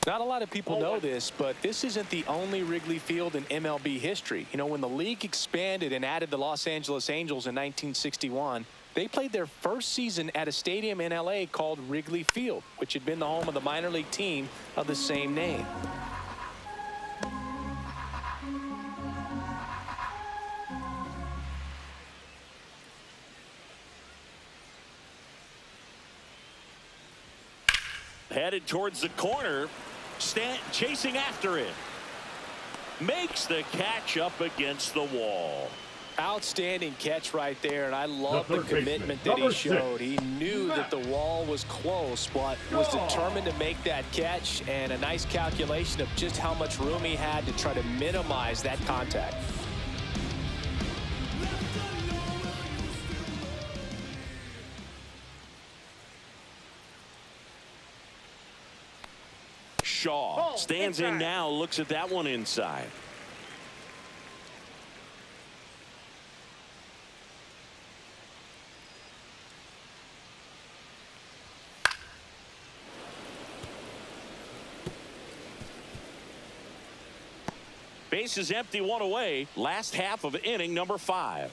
Not a lot of people know this, but this isn't the only Wrigley Field in MLB history. You know, when the league expanded and added the Los Angeles Angels in 1961, They played their first season at a stadium in LA called Wrigley Field, which had been the home of the minor league team of the same name. Headed towards the corner. Stanton chasing after it. Makes the catch up against the wall. Outstanding catch right there, and I love the commitment that he showed. He knew that the wall was close, but was determined to make that catch, and a nice calculation of just how much room he had to try to minimize that contact. Shaw stands in now, looks at that one inside. Base is empty, one away. Last half of inning number 5.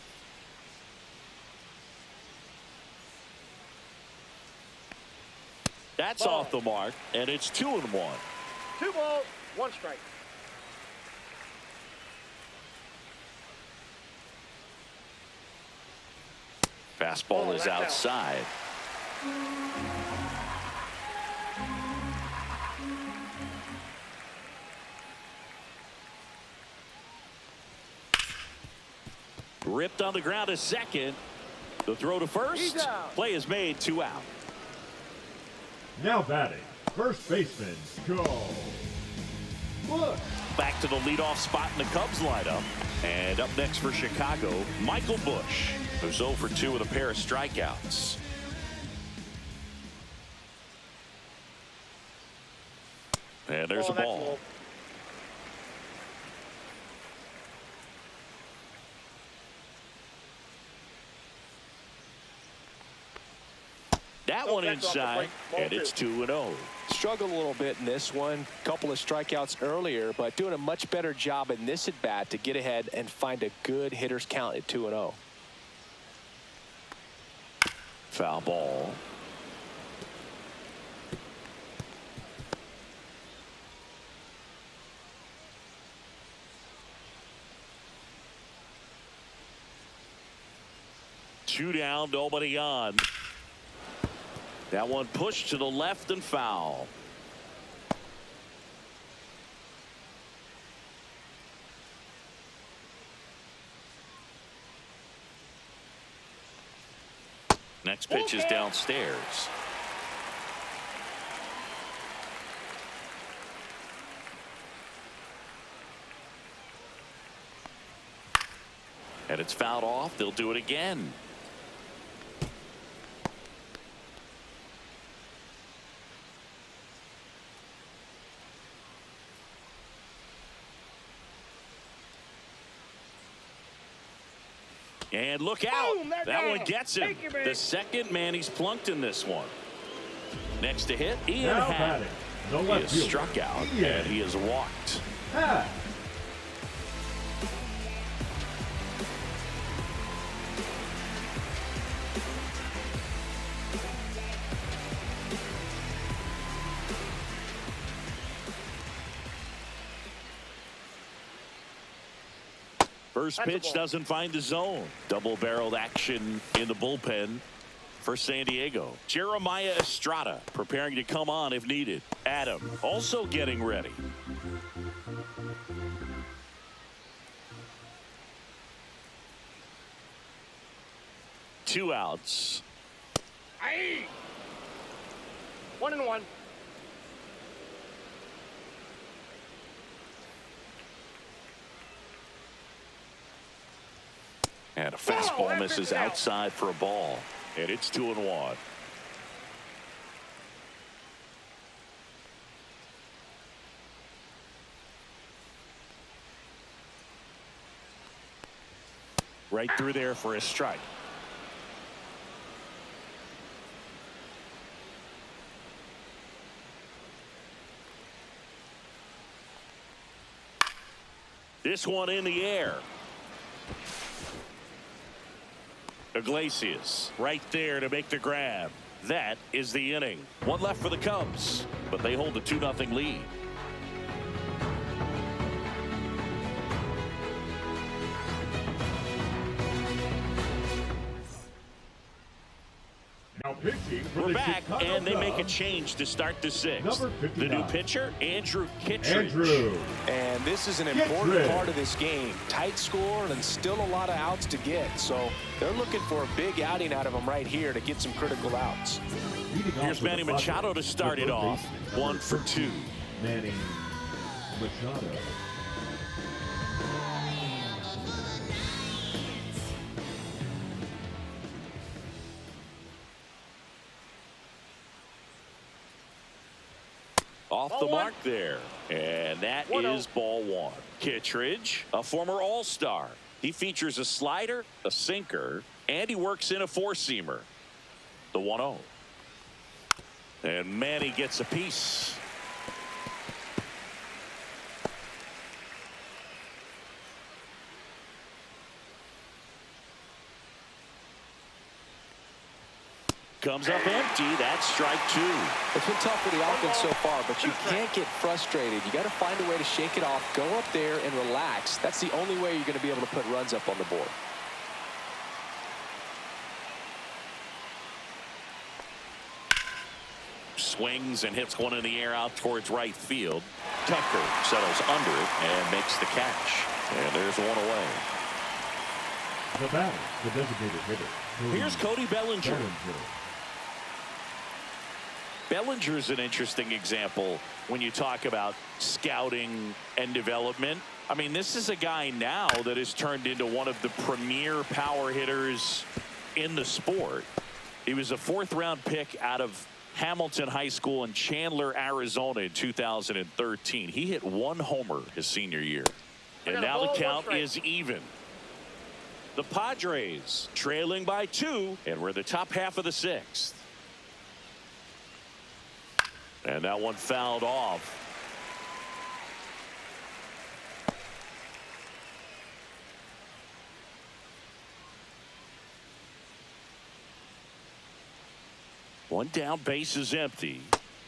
That's off the mark, and it's 2-1. 2 balls, 1 strike. Fastball is outside. Ripped on the ground to second. The throw to first. Play is made, 2 out. Now batting, first baseman, go. Look. Back to the leadoff spot in the Cubs lineup. And up next for Chicago, Michael Busch, who's 0 for 2 with a pair of strikeouts. And there's a ball. That one inside, and it's 2-0. Struggled a little bit in this one. Couple of strikeouts earlier, but doing a much better job in this at-bat to get ahead and find a good hitter's count at 2-0. Foul ball. Two down, nobody on. That one pushed to the left and foul. Next pitch is downstairs. And it's fouled off. They'll do it again. And look out. Boom, that one gets him. The second man he's plunked in this one. Next to hit, Ian Happ. He is struck out, and he is walked. First pitch doesn't find the zone. Double-barreled action in the bullpen for San Diego. Jeremiah Estrada preparing to come on if needed. Adam also getting ready. Two outs. 1-1. And a fastball misses outside for a ball. And it's 2-1. Right through there for a strike. This one in the air. Iglesias right there to make the grab. That is the inning. One left for the Cubs, but they hold a 2-0 lead. Now pitching for We're the back, Chicago and they make a Cubs, change to start the sixth. Number The new 59. pitcher, Andrew Kittredge. Andrew. And this is an important part of this game. Tight score and still a lot of outs to get. So they're looking for a big outing out of him right here to get some critical outs. Here's Manny Machado to start it off. 1 for 2. Manny Machado. Off the mark there. And that is ball one. Kittredge, a former All-Star. He features a slider, a sinker, and he works in a four-seamer. The 1-0. And Manny gets a piece. Comes up empty. That's strike two. It's been tough for the offense so far, but you can't get frustrated. You got to find a way to shake it off, go up there and relax. That's the only way you're going to be able to put runs up on the board. Swings and hits one in the air out towards right field. Tucker settles under it and makes the catch. And there's one away. The batter, the designated hitter. Here's Cody Bellinger. Bellinger's an interesting example when you talk about scouting and development. I mean, this is a guy now that has turned into one of the premier power hitters in the sport. He was a fourth-round pick out of Hamilton High School in Chandler, Arizona in 2013. He hit one homer his senior year. And now the count is even. The Padres trailing by 2, and we're in the top half of the sixth. And that one fouled off. One down, base is empty.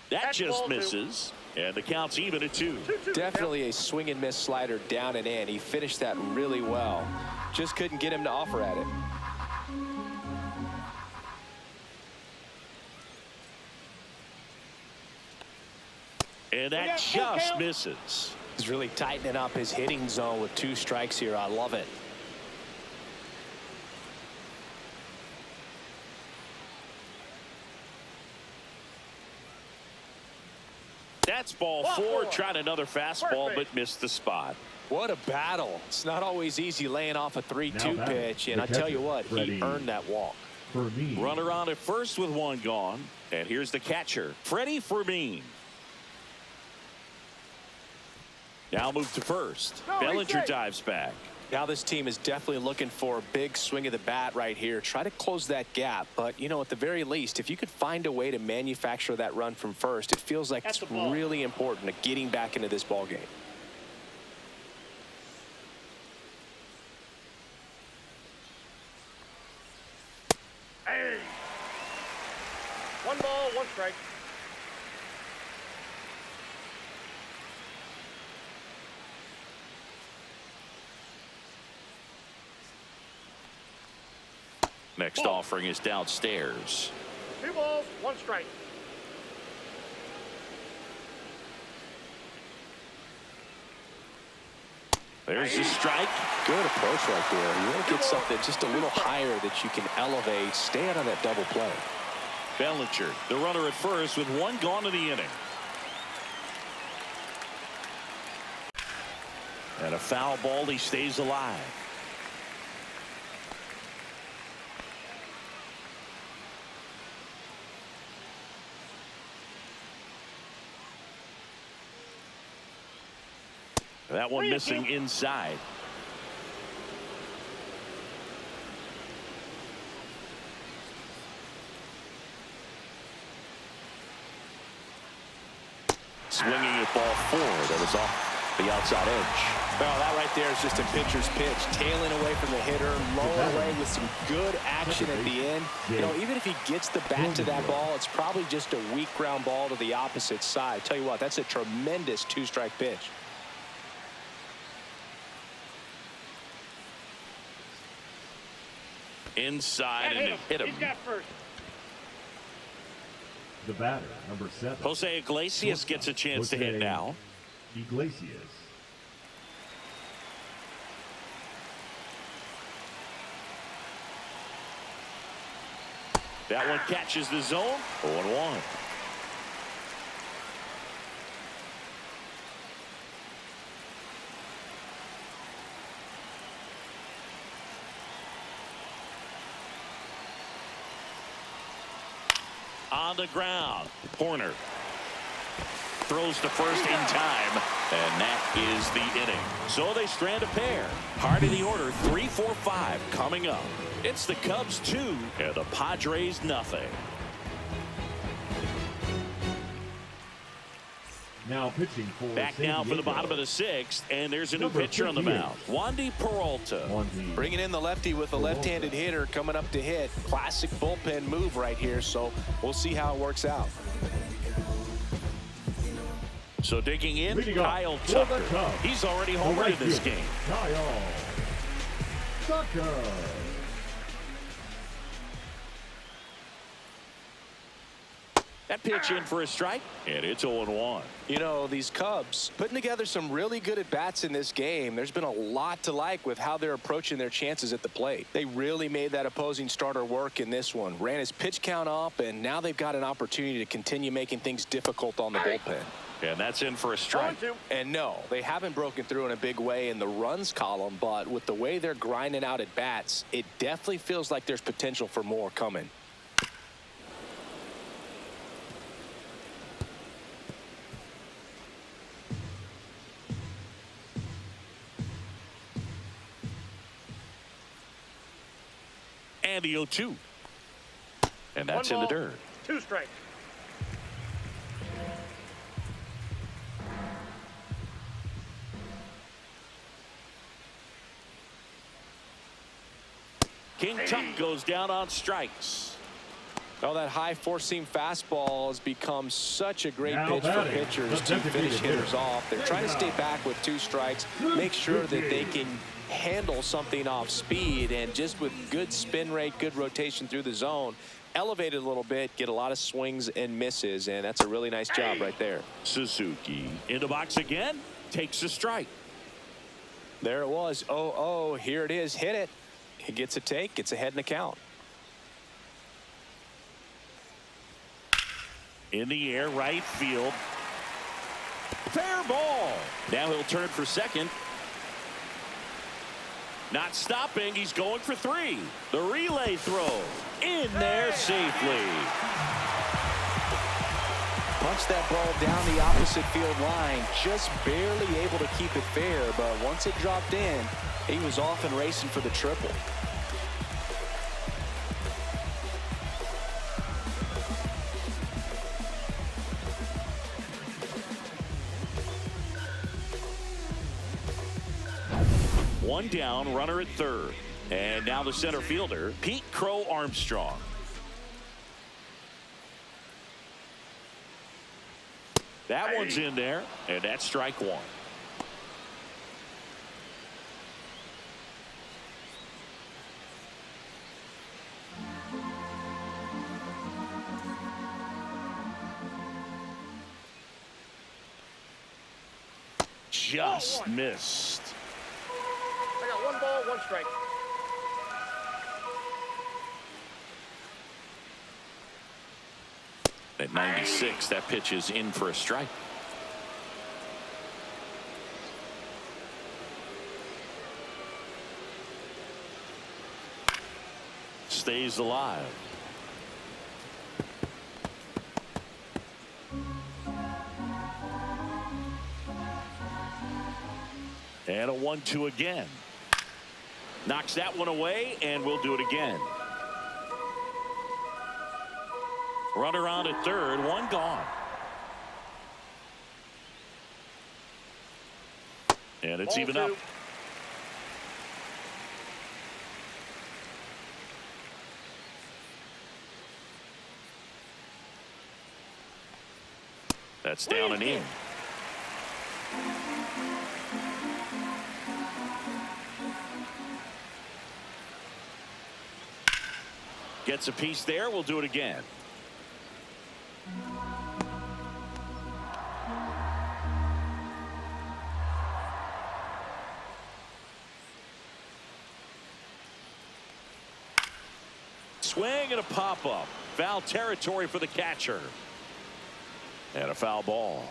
That just misses. And the count's even at 2. Definitely a swing and miss slider down and in. He finished that really well. Just couldn't get him to offer at it. And that just misses. He's really tightening up his hitting zone with 2 strikes here. I love it. That's ball 4. Tried another fastball, but missed the spot. What a battle. It's not always easy laying off a 3-2 pitch, and I tell you what, he earned that walk. Runner on at first with one gone, and here's the catcher, Freddie Fermin. Now move to first. Bellinger dives back. Now this team is definitely looking for a big swing of the bat right here. Try to close that gap. But, you know, at the very least, if you could find a way to manufacture that run from first, it feels like it's really important to getting back into this ball game. Hey. 1 ball, 1 strike. Next offering is downstairs. 2 balls, 1 strike. There's the strike. Good approach right there. You want to get something just a little higher that you can elevate. Stay out of that double play. Bellinger, the runner at first with 1 gone in the inning. And a foul ball. He stays alive. That one missing inside. Swinging at ball 4. That was off the outside edge. Well, that right there is just a pitcher's pitch. Tailing away from the hitter, low away with some good action at the end. You know, even if he gets the bat to that ball, it's probably just a weak ground ball to the opposite side. Tell you what, that's a tremendous two-strike pitch. Inside, and it hit him. He's got first. The batter, number 7. Jose Iglesias gets a chance to hit now. Iglesias. That one catches the zone. 0-1. On the ground, Horner throws to first in time, and that is the inning. So they strand a pair. Heart of the order, 3, 4, 5 coming up. It's the Cubs 2 and the Padres nothing. Now pitching for Back now for the bottom of the 6th, and there's a new pitcher on the mound, Wandy Peralta. Bringing in the lefty with a left-handed hitter coming up to hit. Classic bullpen move right here, so we'll see how it works out. So digging in, Leading Kyle Tucker. He's already homered in this game. Kyle Tucker. That pitch in for a strike, and it's 0-1. You know, these Cubs putting together some really good at-bats in this game. There's been a lot to like with how they're approaching their chances at the plate. They really made that opposing starter work in this one. Ran his pitch count up, and now they've got an opportunity to continue making things difficult on the bullpen. And that's in for a strike. And no, they haven't broken through in a big way in the runs column, but with the way they're grinding out at bats, it definitely feels like there's potential for more coming. And the 0-2. And that's in the dirt. 2 strikes. King Tuck goes down on strikes. Oh, that high four-seam fastball has become such a great Now pitch for batting, pitchers the to finish designated hitters off. They're trying to stay back with 2 strikes, make sure that they can handle something off speed, and just with good spin rate, good rotation through the zone, elevate it a little bit, get a lot of swings and misses, and that's a really nice job right there. Suzuki in the box again, takes a strike. There it was. 0-0. Here it is. Hit it. He gets a take, gets ahead in the count. In the air, right field. Fair ball. Now he'll turn for second. Not stopping. He's going for 3. The relay throw in there safely. Punched that ball down the opposite field line, just barely able to keep it fair, but once it dropped in, he was off and racing for the triple. One down, runner at third. And now the center fielder, Pete Crow Armstrong. That one's in there, and that's strike 1. Just missed. I got 1 ball, 1 strike. At 96, that pitch is in for a strike. Stays alive. And a 1-2 again. Knocks that one away, and we'll do it again. Runner on at third, 1 gone. And it's Ball even 2. up. That's down and in. Gets a piece there. We'll do it again. Swing and a pop-up. Foul territory for the catcher. And a foul ball.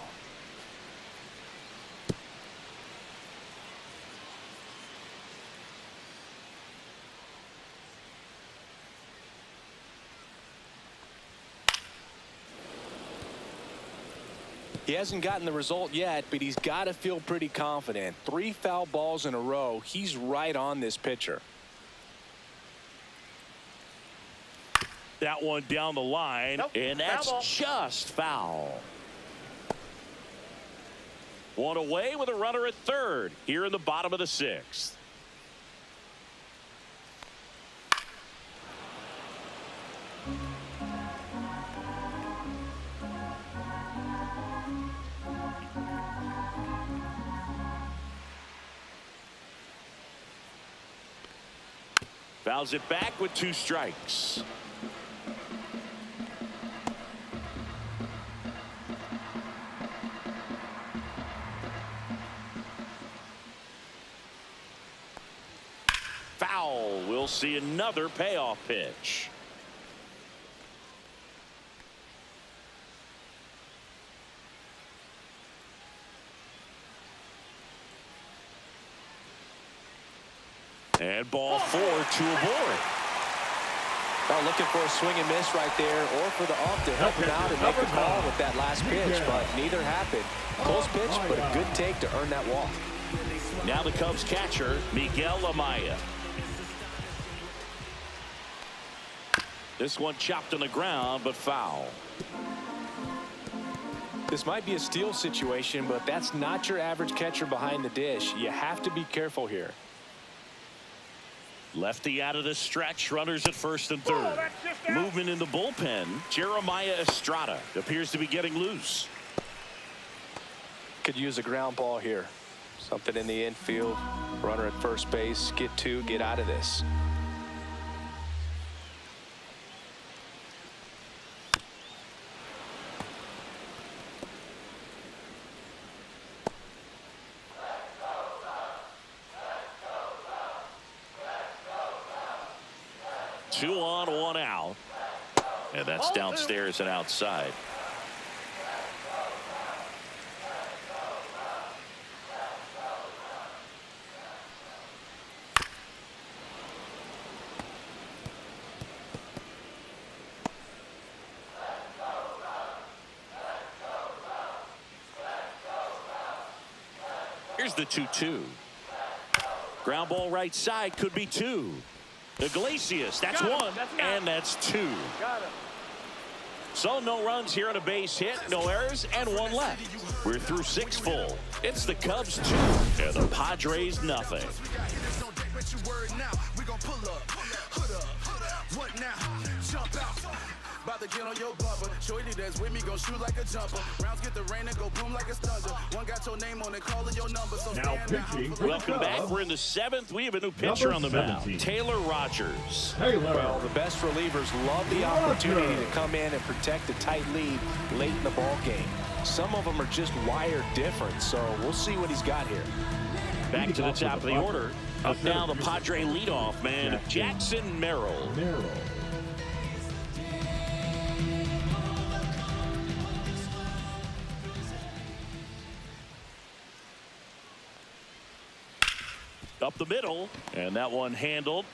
He hasn't gotten the result yet, but he's got to feel pretty confident. 3 foul balls in a row. He's right on this pitcher. That one down the line, nope, and that's foul ball. just foul. One away with a runner at third here in the bottom of the 6th. Fouls it back with 2 strikes. Foul. We'll see another payoff pitch. And ball 4 to a board. Well, looking for a swing and miss right there, or for the ump to help him out and make a call with that last pitch, but neither happened. Close pitch, but a good take to earn that walk. Now the Cubs catcher, Miguel Amaya. This one chopped on the ground, but foul. This might be a steal situation, but that's not your average catcher behind the dish. You have to be careful here. Lefty out of the stretch. Runners at first and third. that's just out. Movement in the bullpen. Jeremiah Estrada appears to be getting loose. Could use a ground ball here. Something in the infield. Runner at first base. Get 2. Get out of this. Two on, 1 out. And that's downstairs and outside. Here's the 2-2. Ground ball right side, could be 2. Iglesias, that's 1, and that's 2. Got him. So no runs here on a base hit, no errors, and 1 left. We're through 6 full. It's the Cubs 2 and the Padres nothing. About to get on your bumper. Shorty that's with me, go shoot like a jumper. Rounds get the rain and go boom like a thunder. One got your name on it, calling your number. So now pitching. Welcome back. We're in the 7th. We have a new pitcher on the mound. Taylor Rogers. Well, the best relievers love the opportunity to come in and protect a tight lead late in the ball game. Some of them are just wired different, so we'll see what he's got here. Back to the top of the order. Up now, the Padre leadoff man, Jackson Merrill. Up the middle, and that one handled.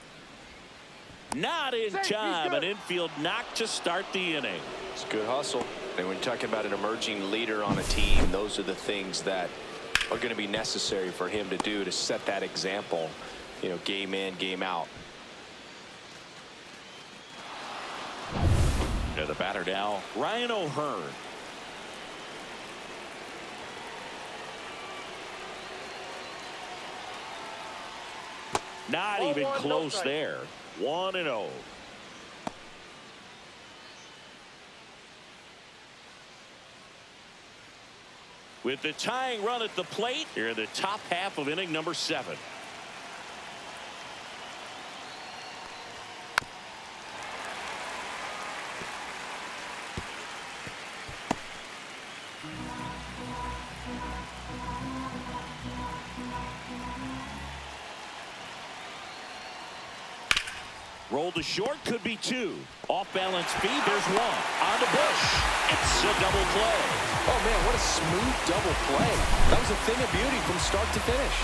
Not in time. An infield knock to start the inning. It's good hustle. And when you're talking about an emerging leader on a team, those are the things that are going to be necessary for him to do to set that example, you know, game in, game out. To the batter now, Ryan O'Hearn. Not Ball even one, no close strike. there. 1-0. With the tying run at the plate, here in the top half of inning number 7. Roll to short, could be 2. Off balance speed, there's 1. On to Bush. It's a double play. Oh, man, what a smooth double play. That was a thing of beauty from start to finish.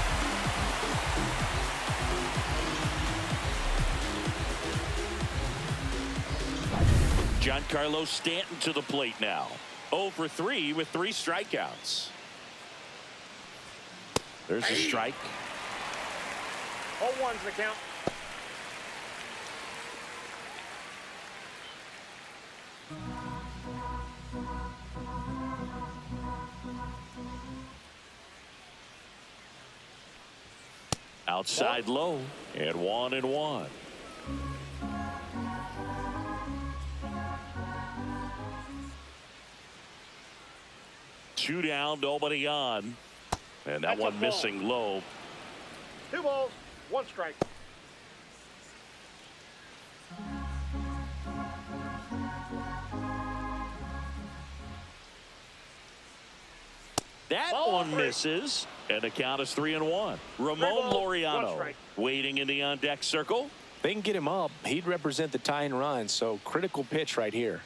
Giancarlo Stanton to the plate now. 0 for 3 with 3 strikeouts. There's a strike. 0-1's the count. Outside low and 1-1. Two down, nobody on. And that That's a one ball. missing low. 2 balls, 1 strike. That Ball one 3. misses. And the count is 3-1. Ramon balls, 1 Laureano strike. waiting in the on-deck circle. They can get him up. He'd represent the tying run, so critical pitch right here.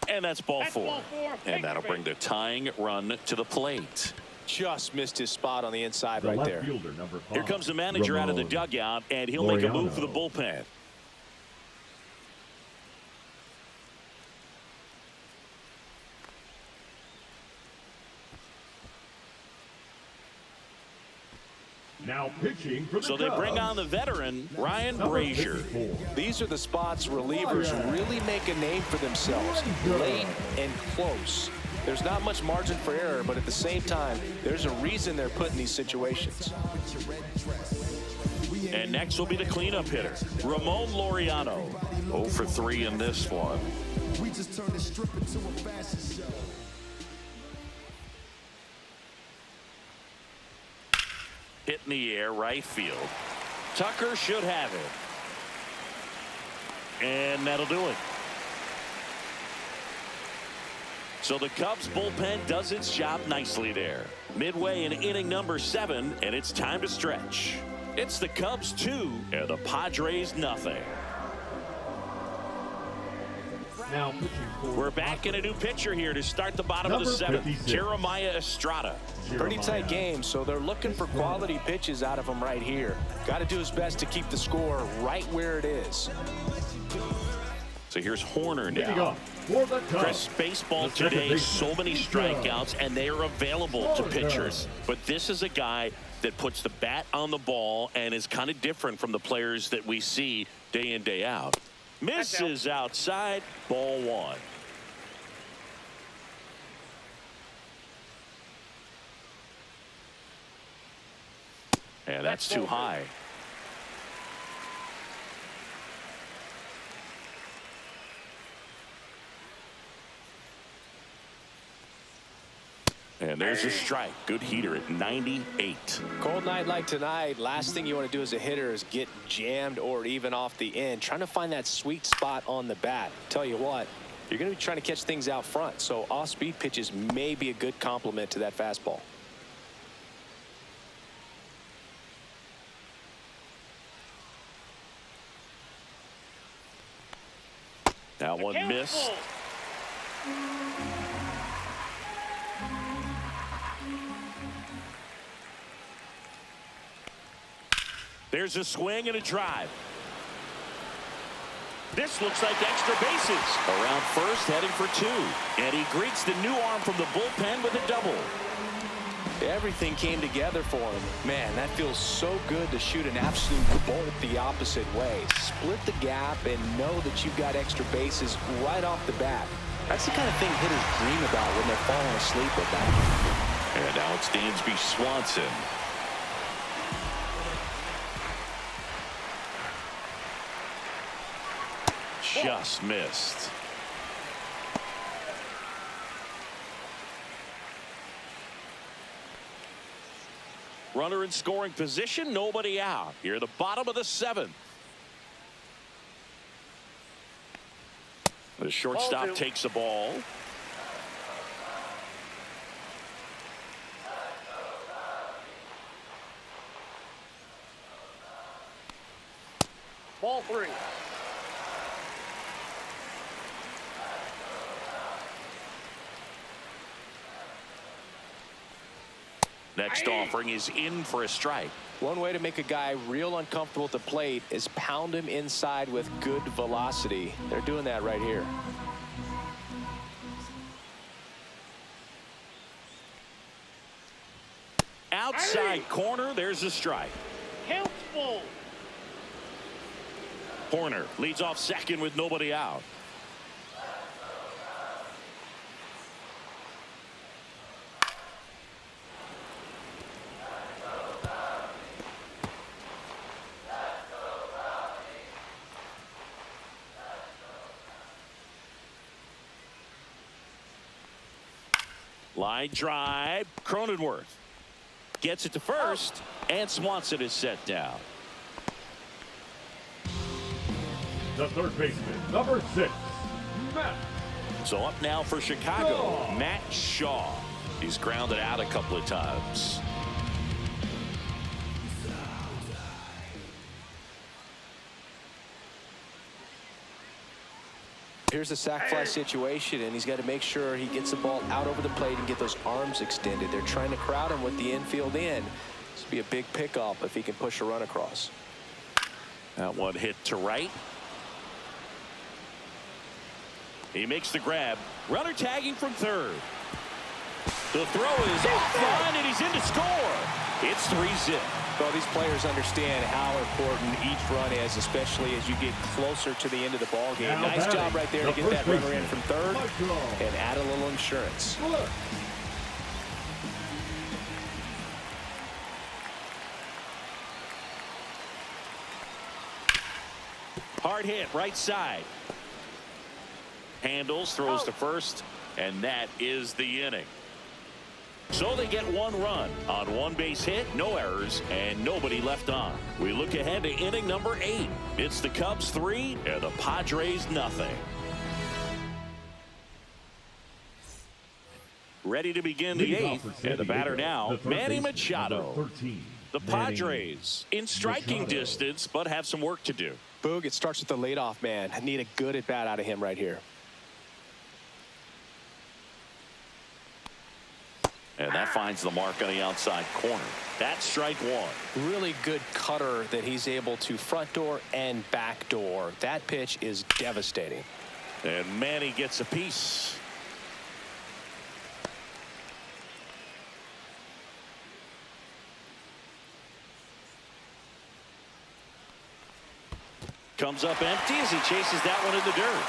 And that's ball That's 4. ball 4. And Take that'll the bring the bait. tying run to the plate. Just missed his spot on the inside The right left there. fielder, number 5. Here comes the manager out of the Ramon dugout, and he'll make a move for the Laureano. bullpen. Now pitching for the So they bring Cubs, on the veteran, Ryan number Brazier. 54. These are the spots relievers really make a name for themselves. Late and close. There's not much margin for error, but at the same time, there's a reason they're put in these situations. And next will be the cleanup hitter, Ramon Laureano. 0 for 3 in this one. We just turned the strip into a fashion show. Hit in the air, right field. Tucker should have it. And that'll do it. So the Cubs bullpen does its job nicely there. Midway in inning number 7, and it's time to stretch. It's the Cubs 2 and the Padres nothing. Now pitching for We're back in a new pitcher here to start the bottom of the Number 7th. 56. Jeremiah Estrada. Pretty tight game, so they're looking for quality pitches out of him right here. Got to do his best to keep the score right where it is. So here's Horner Leading now. off for the Cubs, Chris, baseball the second today, baseman, so many strikeouts, and they are available to pitchers. But this is a guy that puts the bat on the ball and is kind of different from the players that we see day in, day out. Misses outside, ball 1. And that's too high. And there's a strike. Good heater at 98. Cold night like tonight, last thing you want to do as a hitter is get jammed or even off the end. Trying to find that sweet spot on the bat. Tell you what, you're going to be trying to catch things out front, so off-speed pitches may be a good complement to that fastball. That one missed. There's a swing and a drive. This looks like extra bases. Around first, heading for 2. And he greets the new arm from the bullpen with a double. Everything came together for him. Man, that feels so good to shoot an absolute bolt the opposite way. Split the gap and know that you've got extra bases right off the bat. That's the kind of thing hitters dream about when they're falling asleep at night. And now it's Dansby Swanson. Just missed. Runner in scoring position, nobody out. Here, the bottom of the 7th. The shortstop takes the ball. Ball 3. Next offering is in for a strike. One way to make a guy real uncomfortable at the plate is pound him inside with good velocity. They're doing that right here. Outside corner, there's a strike. Count's full. Horner leads off second with nobody out. Line drive. Cronenworth gets it to first, and Swanson is set down. The third baseman, number 6, Matt. So up now for Chicago, Matt Shaw. He's grounded out a couple of times. Here's the sac fly situation, and he's got to make sure he gets the ball out over the plate and get those arms extended. They're trying to crowd him with the infield in. This would be a big pickup if he can push a run across. That one hit to right. He makes the grab. Runner tagging from third. The throw is off line, and he's in to score. It's 3-zip. Well, these players understand how important each run is, especially as you get closer to the end of the ball game. Nice job right there to get that runner in from third and add a little insurance. Hard hit, right side. Handles, throws to first, and that is the inning. So they get 1 run on 1 base hit, no errors, and nobody left on. We look ahead to inning number 8. It's the Cubs 3 and the Padres nothing. Ready to begin the 8th, and the batter now, Manny Machado. The Padres in striking distance, but have some work to do. Boog, it starts with the leadoff man. I need a good at bat out of him right here. And that finds the mark on the outside corner. That's strike 1. Really good cutter that he's able to front door and back door. That pitch is devastating. And Manny gets a piece. Comes up empty as he chases that one in the dirt.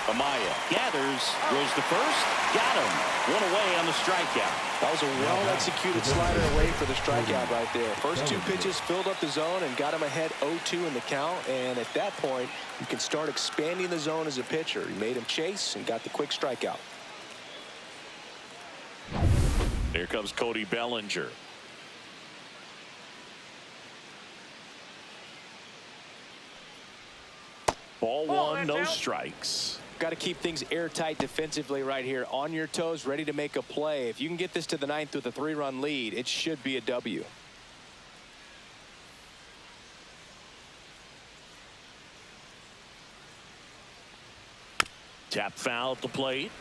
Amaya gathers, goes to first, got him. 1 away on the strikeout. That was a well-executed slider away for the strikeout right there. First 2 pitches filled up the zone and got him ahead 0-2 in the count. And at that point, you can start expanding the zone as a pitcher. He made him chase and got the quick strikeout. Here comes Cody Bellinger. Ball 1, no strikes. Got to keep things airtight defensively right here. On your toes, ready to make a play. If you can get this to the 9th with a 3-run lead, it should be a W. Tap foul at the plate.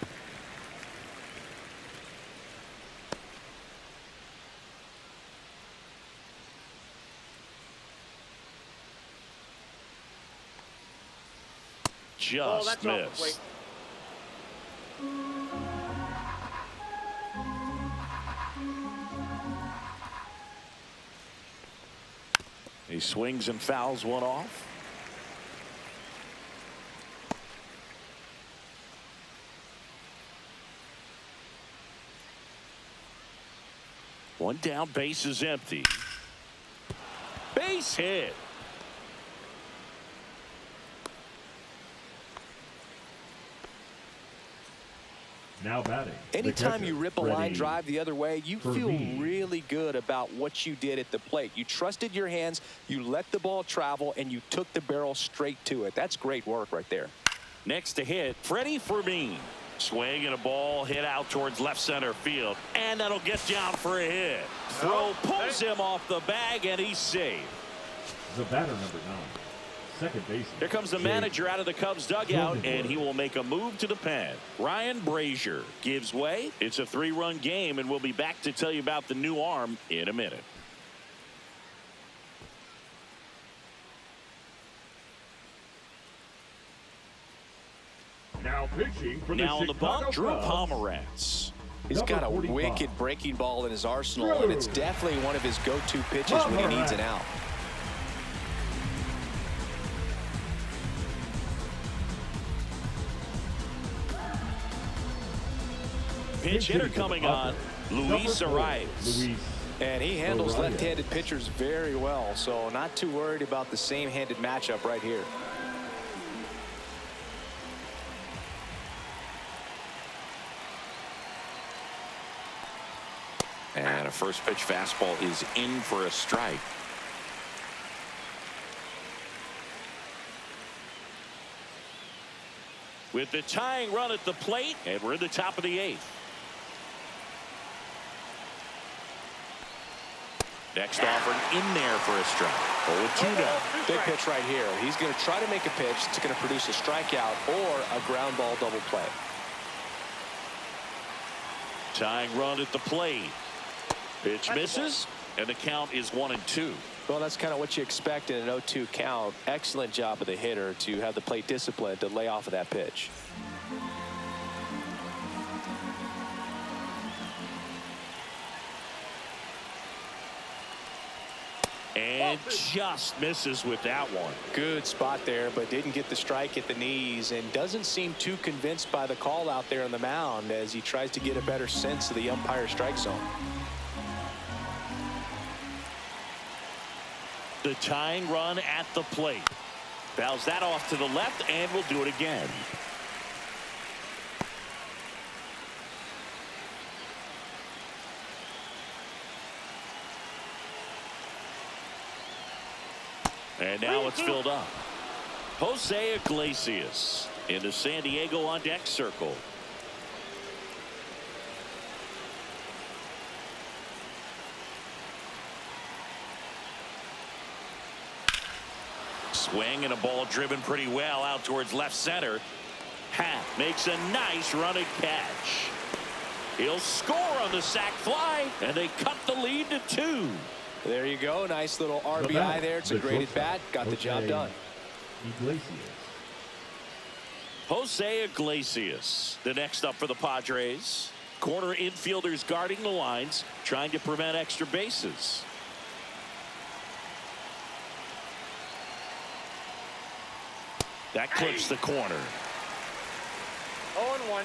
just that's off the missed. plate. He swings and fouls one off. One down, base is empty. Base hit. Now batting. the Anytime catcher, you rip a line Freddie drive the other way, you feel Fermin. really good about what you did at the plate. You trusted your hands, you let the ball travel, and you took the barrel straight to it. That's great work right there. Next to hit, Freddie Fermin. Swing and a ball hit out towards left center field. And that'll get down for a hit. Throw pulls him off the bag, and he's safe. The batter, number 9. Second baseman. Here comes the Jake manager out of the Cubs dugout, and he will make a move to the pen. Ryan Brazier gives way. It's a 3-run game, and we'll be back to tell you about the new arm in a minute. Now pitching for Now on the Chicago bump, Drew Cubs. Pomeranz. He's got a Number 45. wicked breaking ball in his arsenal, and it's definitely one of his go-to pitches when he needs an out. Pinch hitter coming on. Luis Number 4, arrives. Luis. And he handles Arraez. left-handed pitchers very well, so not too worried about the same-handed matchup right here. And a first pitch fastball is in for a strike. With the tying run at the plate, and we're in the top of the 8th. Next offering in there for a strike. 0-2 now. Big pitch right here. He's going to try to make a pitch that's going to produce a strikeout or a ground ball double play. Tying run at the plate. Pitch misses, and the count is 1-2. Well, that's kind of what you expect in an 0-2 count. Excellent job of the hitter to have the plate discipline to lay off of that pitch. And just misses with that one. Good spot there, but didn't get the strike at the knees and doesn't seem too convinced by the call out there on the mound as he tries to get a better sense of the umpire strike zone. The tying run at the plate. Fouls that off to the left, and we'll do it again. And now it's filled up. Jose Iglesias in the San Diego on deck circle. Swing and a ball driven pretty well out towards left center. Happ makes a nice running catch. He'll score on the sac fly, and they cut the lead to 2. There you go. Nice little RBI there. It's a great at bat. Got the job done. Iglesias. Jose Iglesias, the next up for the Padres. Corner infielders guarding the lines, trying to prevent extra bases. That clips the corner. 0-1.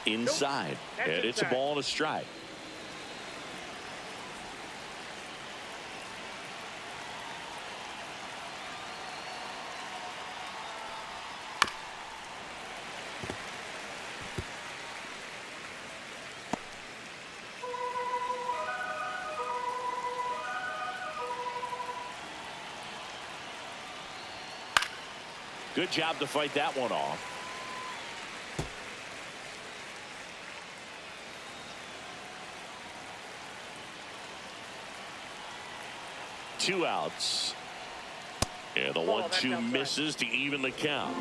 Inside, That's and it's a inside. ball and a strike. Good job to fight that one off. Two outs. And the that's 1-2 outside. misses to even the count.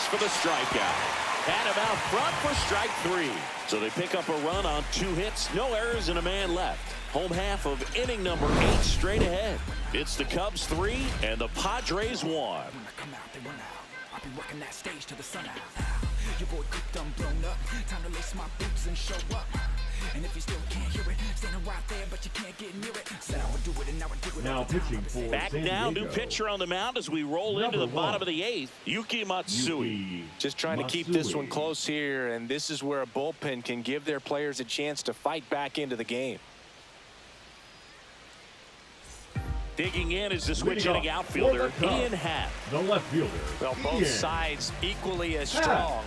for the strikeout. Had him out front for strike 3. So they pick up a run on 2 hits, no errors, and a man left. Home half of inning number 8 straight ahead. It's the Cubs 3 and the Padres 1. When I come out, they run out. I'll be working that stage till the sun out. Your boy cooked, done blown up. Time to lace my boots and show up. And if you still can't hear it, standing right there, but you can't get near it. Said I would do it, and now I do it. Now pitching for Back San now, Diego. new pitcher on the mound as we roll into the bottom of the 8th. Yuki Matsui. Just trying to keep this one close here, and this is where a bullpen can give their players a chance to fight back into the game. Digging in is the switch-hitting outfielder, Ian Happ. The left fielder. Well, both sides equally as strong,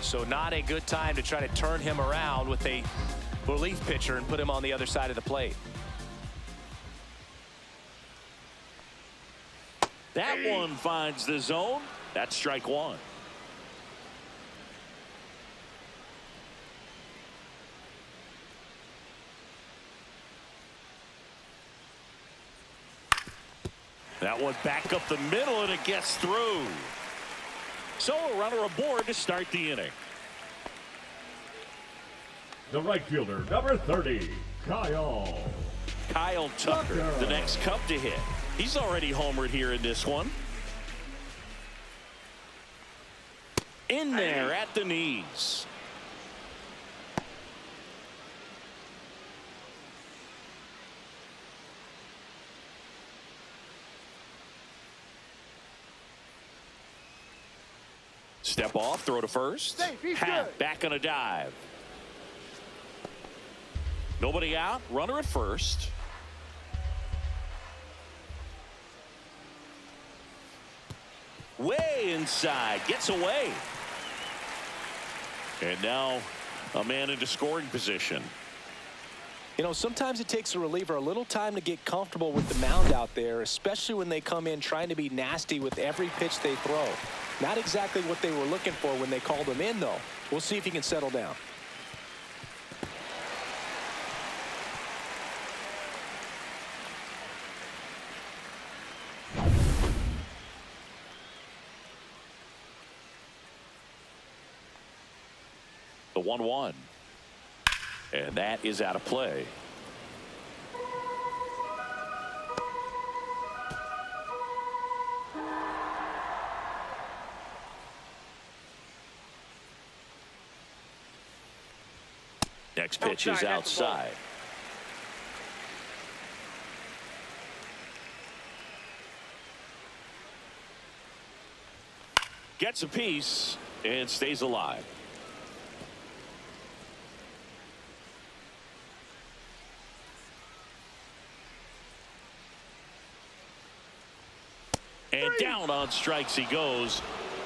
so not a good time to try to turn him around with a relief pitcher and put him on the other side of the plate. That one finds the zone. That's strike 1. That one back up the middle, and it gets through. So a runner aboard to start the inning. The right fielder, number 30, Kyle Tucker, the next Cub to hit. He's already homered here in this one. In there at the knees. Step off, throw to first. Safe, he's Happ good. back on a dive. Nobody out, runner at first. Way inside, gets away. And now a man into scoring position. You know, sometimes it takes a reliever a little time to get comfortable with the mound out there, especially when they come in trying to be nasty with every pitch they throw. Not exactly what they were looking for when they called him in, though. We'll see if he can settle down. The 1-1. And that is out of play. Next pitch is outside. Gets a piece and stays alive. And down on strikes he goes.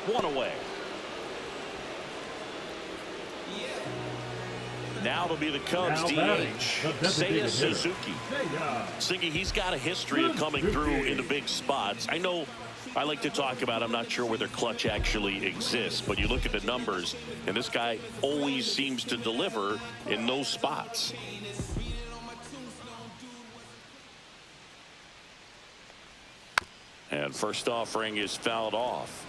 One away. Now it'll be the Cubs DH, Seiya Suzuki. Singy, he's got a history of coming through into big spots. I know I like to talk about, I'm not sure whether clutch actually exists, but you look at the numbers, and this guy always seems to deliver in those spots. And first offering is fouled off.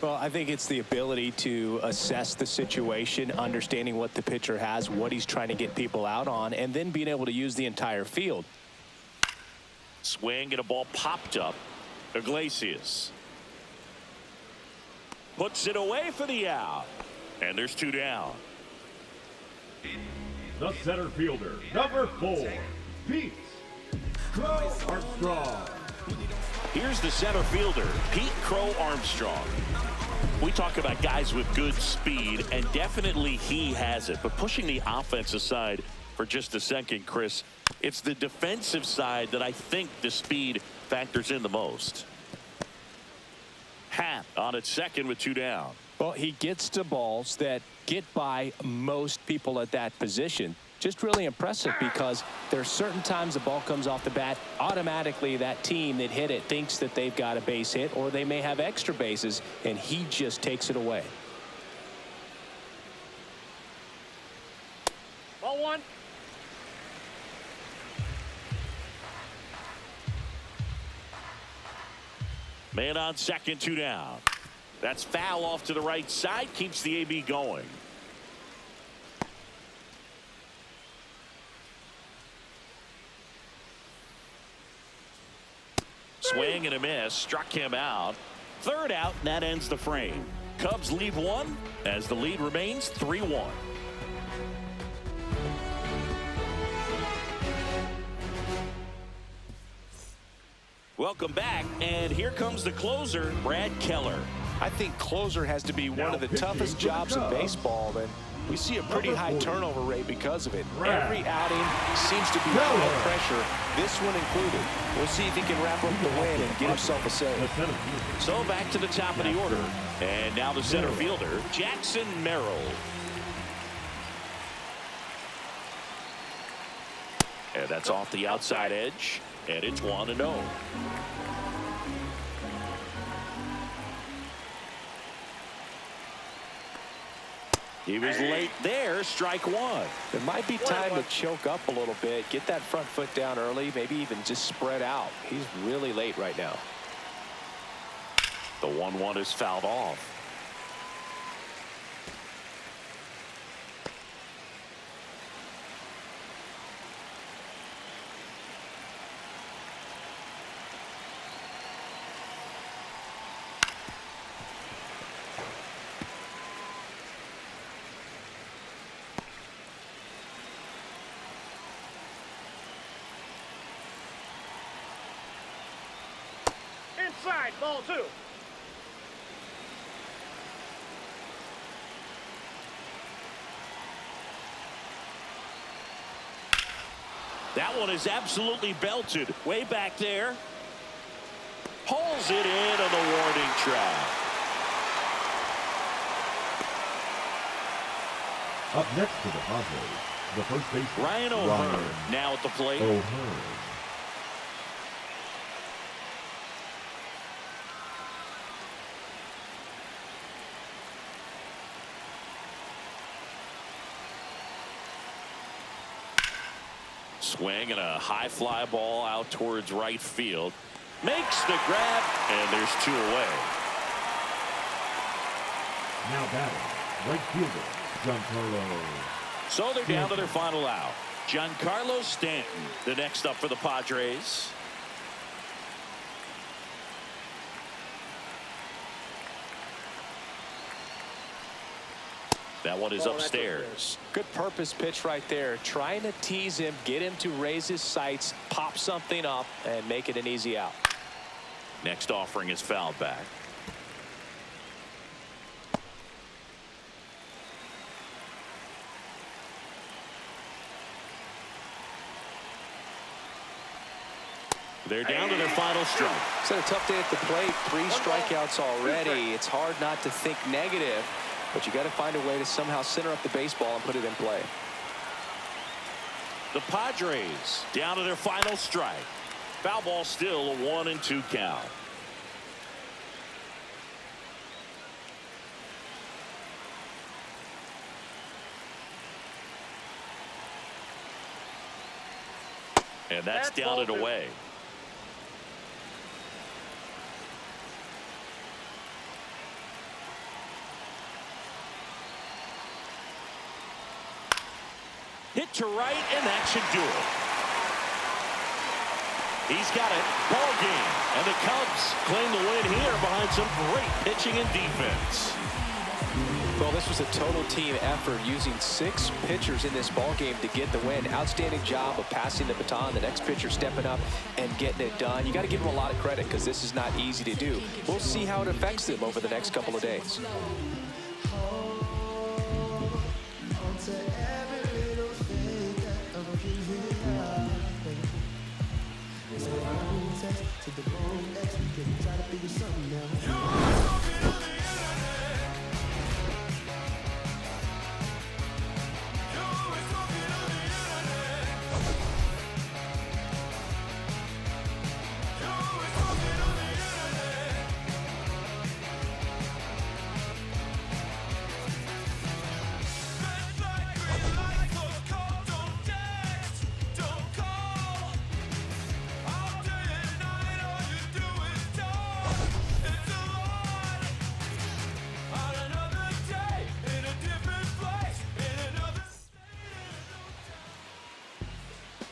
Well, I think it's the ability to assess the situation, understanding what the pitcher has, what he's trying to get people out on, and then being able to use the entire field. Swing and a ball popped up. Iglesias puts it away for the out. And there's 2 down. The center fielder, number 4, Pete Armstrong. Here's the center fielder, Pete Crow Armstrong. We talk about guys with good speed, and definitely he has it. But pushing the offense aside for just a second, Chris, it's the defensive side that I think the speed factors in the most. Happ on at second with 2 down. Well, he gets to balls that get by most people at that position. Just really impressive because there are certain times the ball comes off the bat, automatically that team that hit it thinks that they've got a base hit, or they may have extra bases, and he just takes it away. Ball 1. Man on second, 2 down. That's foul off to the right side. Keeps the AB going. Swing and a miss. Struck him out. Third out, and that ends the frame. Cubs lead one as the lead remains 3-1. Welcome back, and here comes the closer, Brad Keller. I think closer has to be one of the toughest jobs in baseball, and we see a pretty high turnover rate because of it. Every outing seems to be high pressure, this one included. We'll see if he can wrap up the win and get himself a save. So back to the top of the order, and now the center fielder, Jackson Merrill. And that's off the outside edge, and it's 1-0. He was late there, strike one. It might be time to choke up a little bit, get that front foot down early, maybe even just spread out. He's really late right now. The 1-1 is fouled off. Inside, ball 2. That one is absolutely belted. Way back there. Pulls it in on the warning track. Up next to the Padres, the first baseman, Ryan O'Hearn now at the plate. O'Hearn. Swing and a high fly ball out towards right field. Makes the grab, and there's 2 away. Now batting, right fielder, Giancarlo. So they're down to their final out. Giancarlo Stanton, the next up for the Padres. That one is upstairs. Good purpose pitch right there. Trying to tease him, get him to raise his sights, pop something up, and make it an easy out. Next offering is fouled back. They're down to their final strike. It's been a tough day at the plate. 3 strikeouts already. It's hard not to think negative, but you got to find a way to somehow center up the baseball and put it in play. The Padres down to their final strike. Foul ball, still a 1-2 count. And that's down and away. Hit to right, and that should do it. He's got it. Ball game. And the Cubs claim the win here behind some great pitching and defense. Well, this was a total team effort, using 6 pitchers in this ball game to get the win. Outstanding job of passing the baton. The next pitcher stepping up and getting it done. You got to give them a lot of credit because this is not easy to do. We'll see how it affects them over the next couple of days. To the bone X, we can try to figure something out.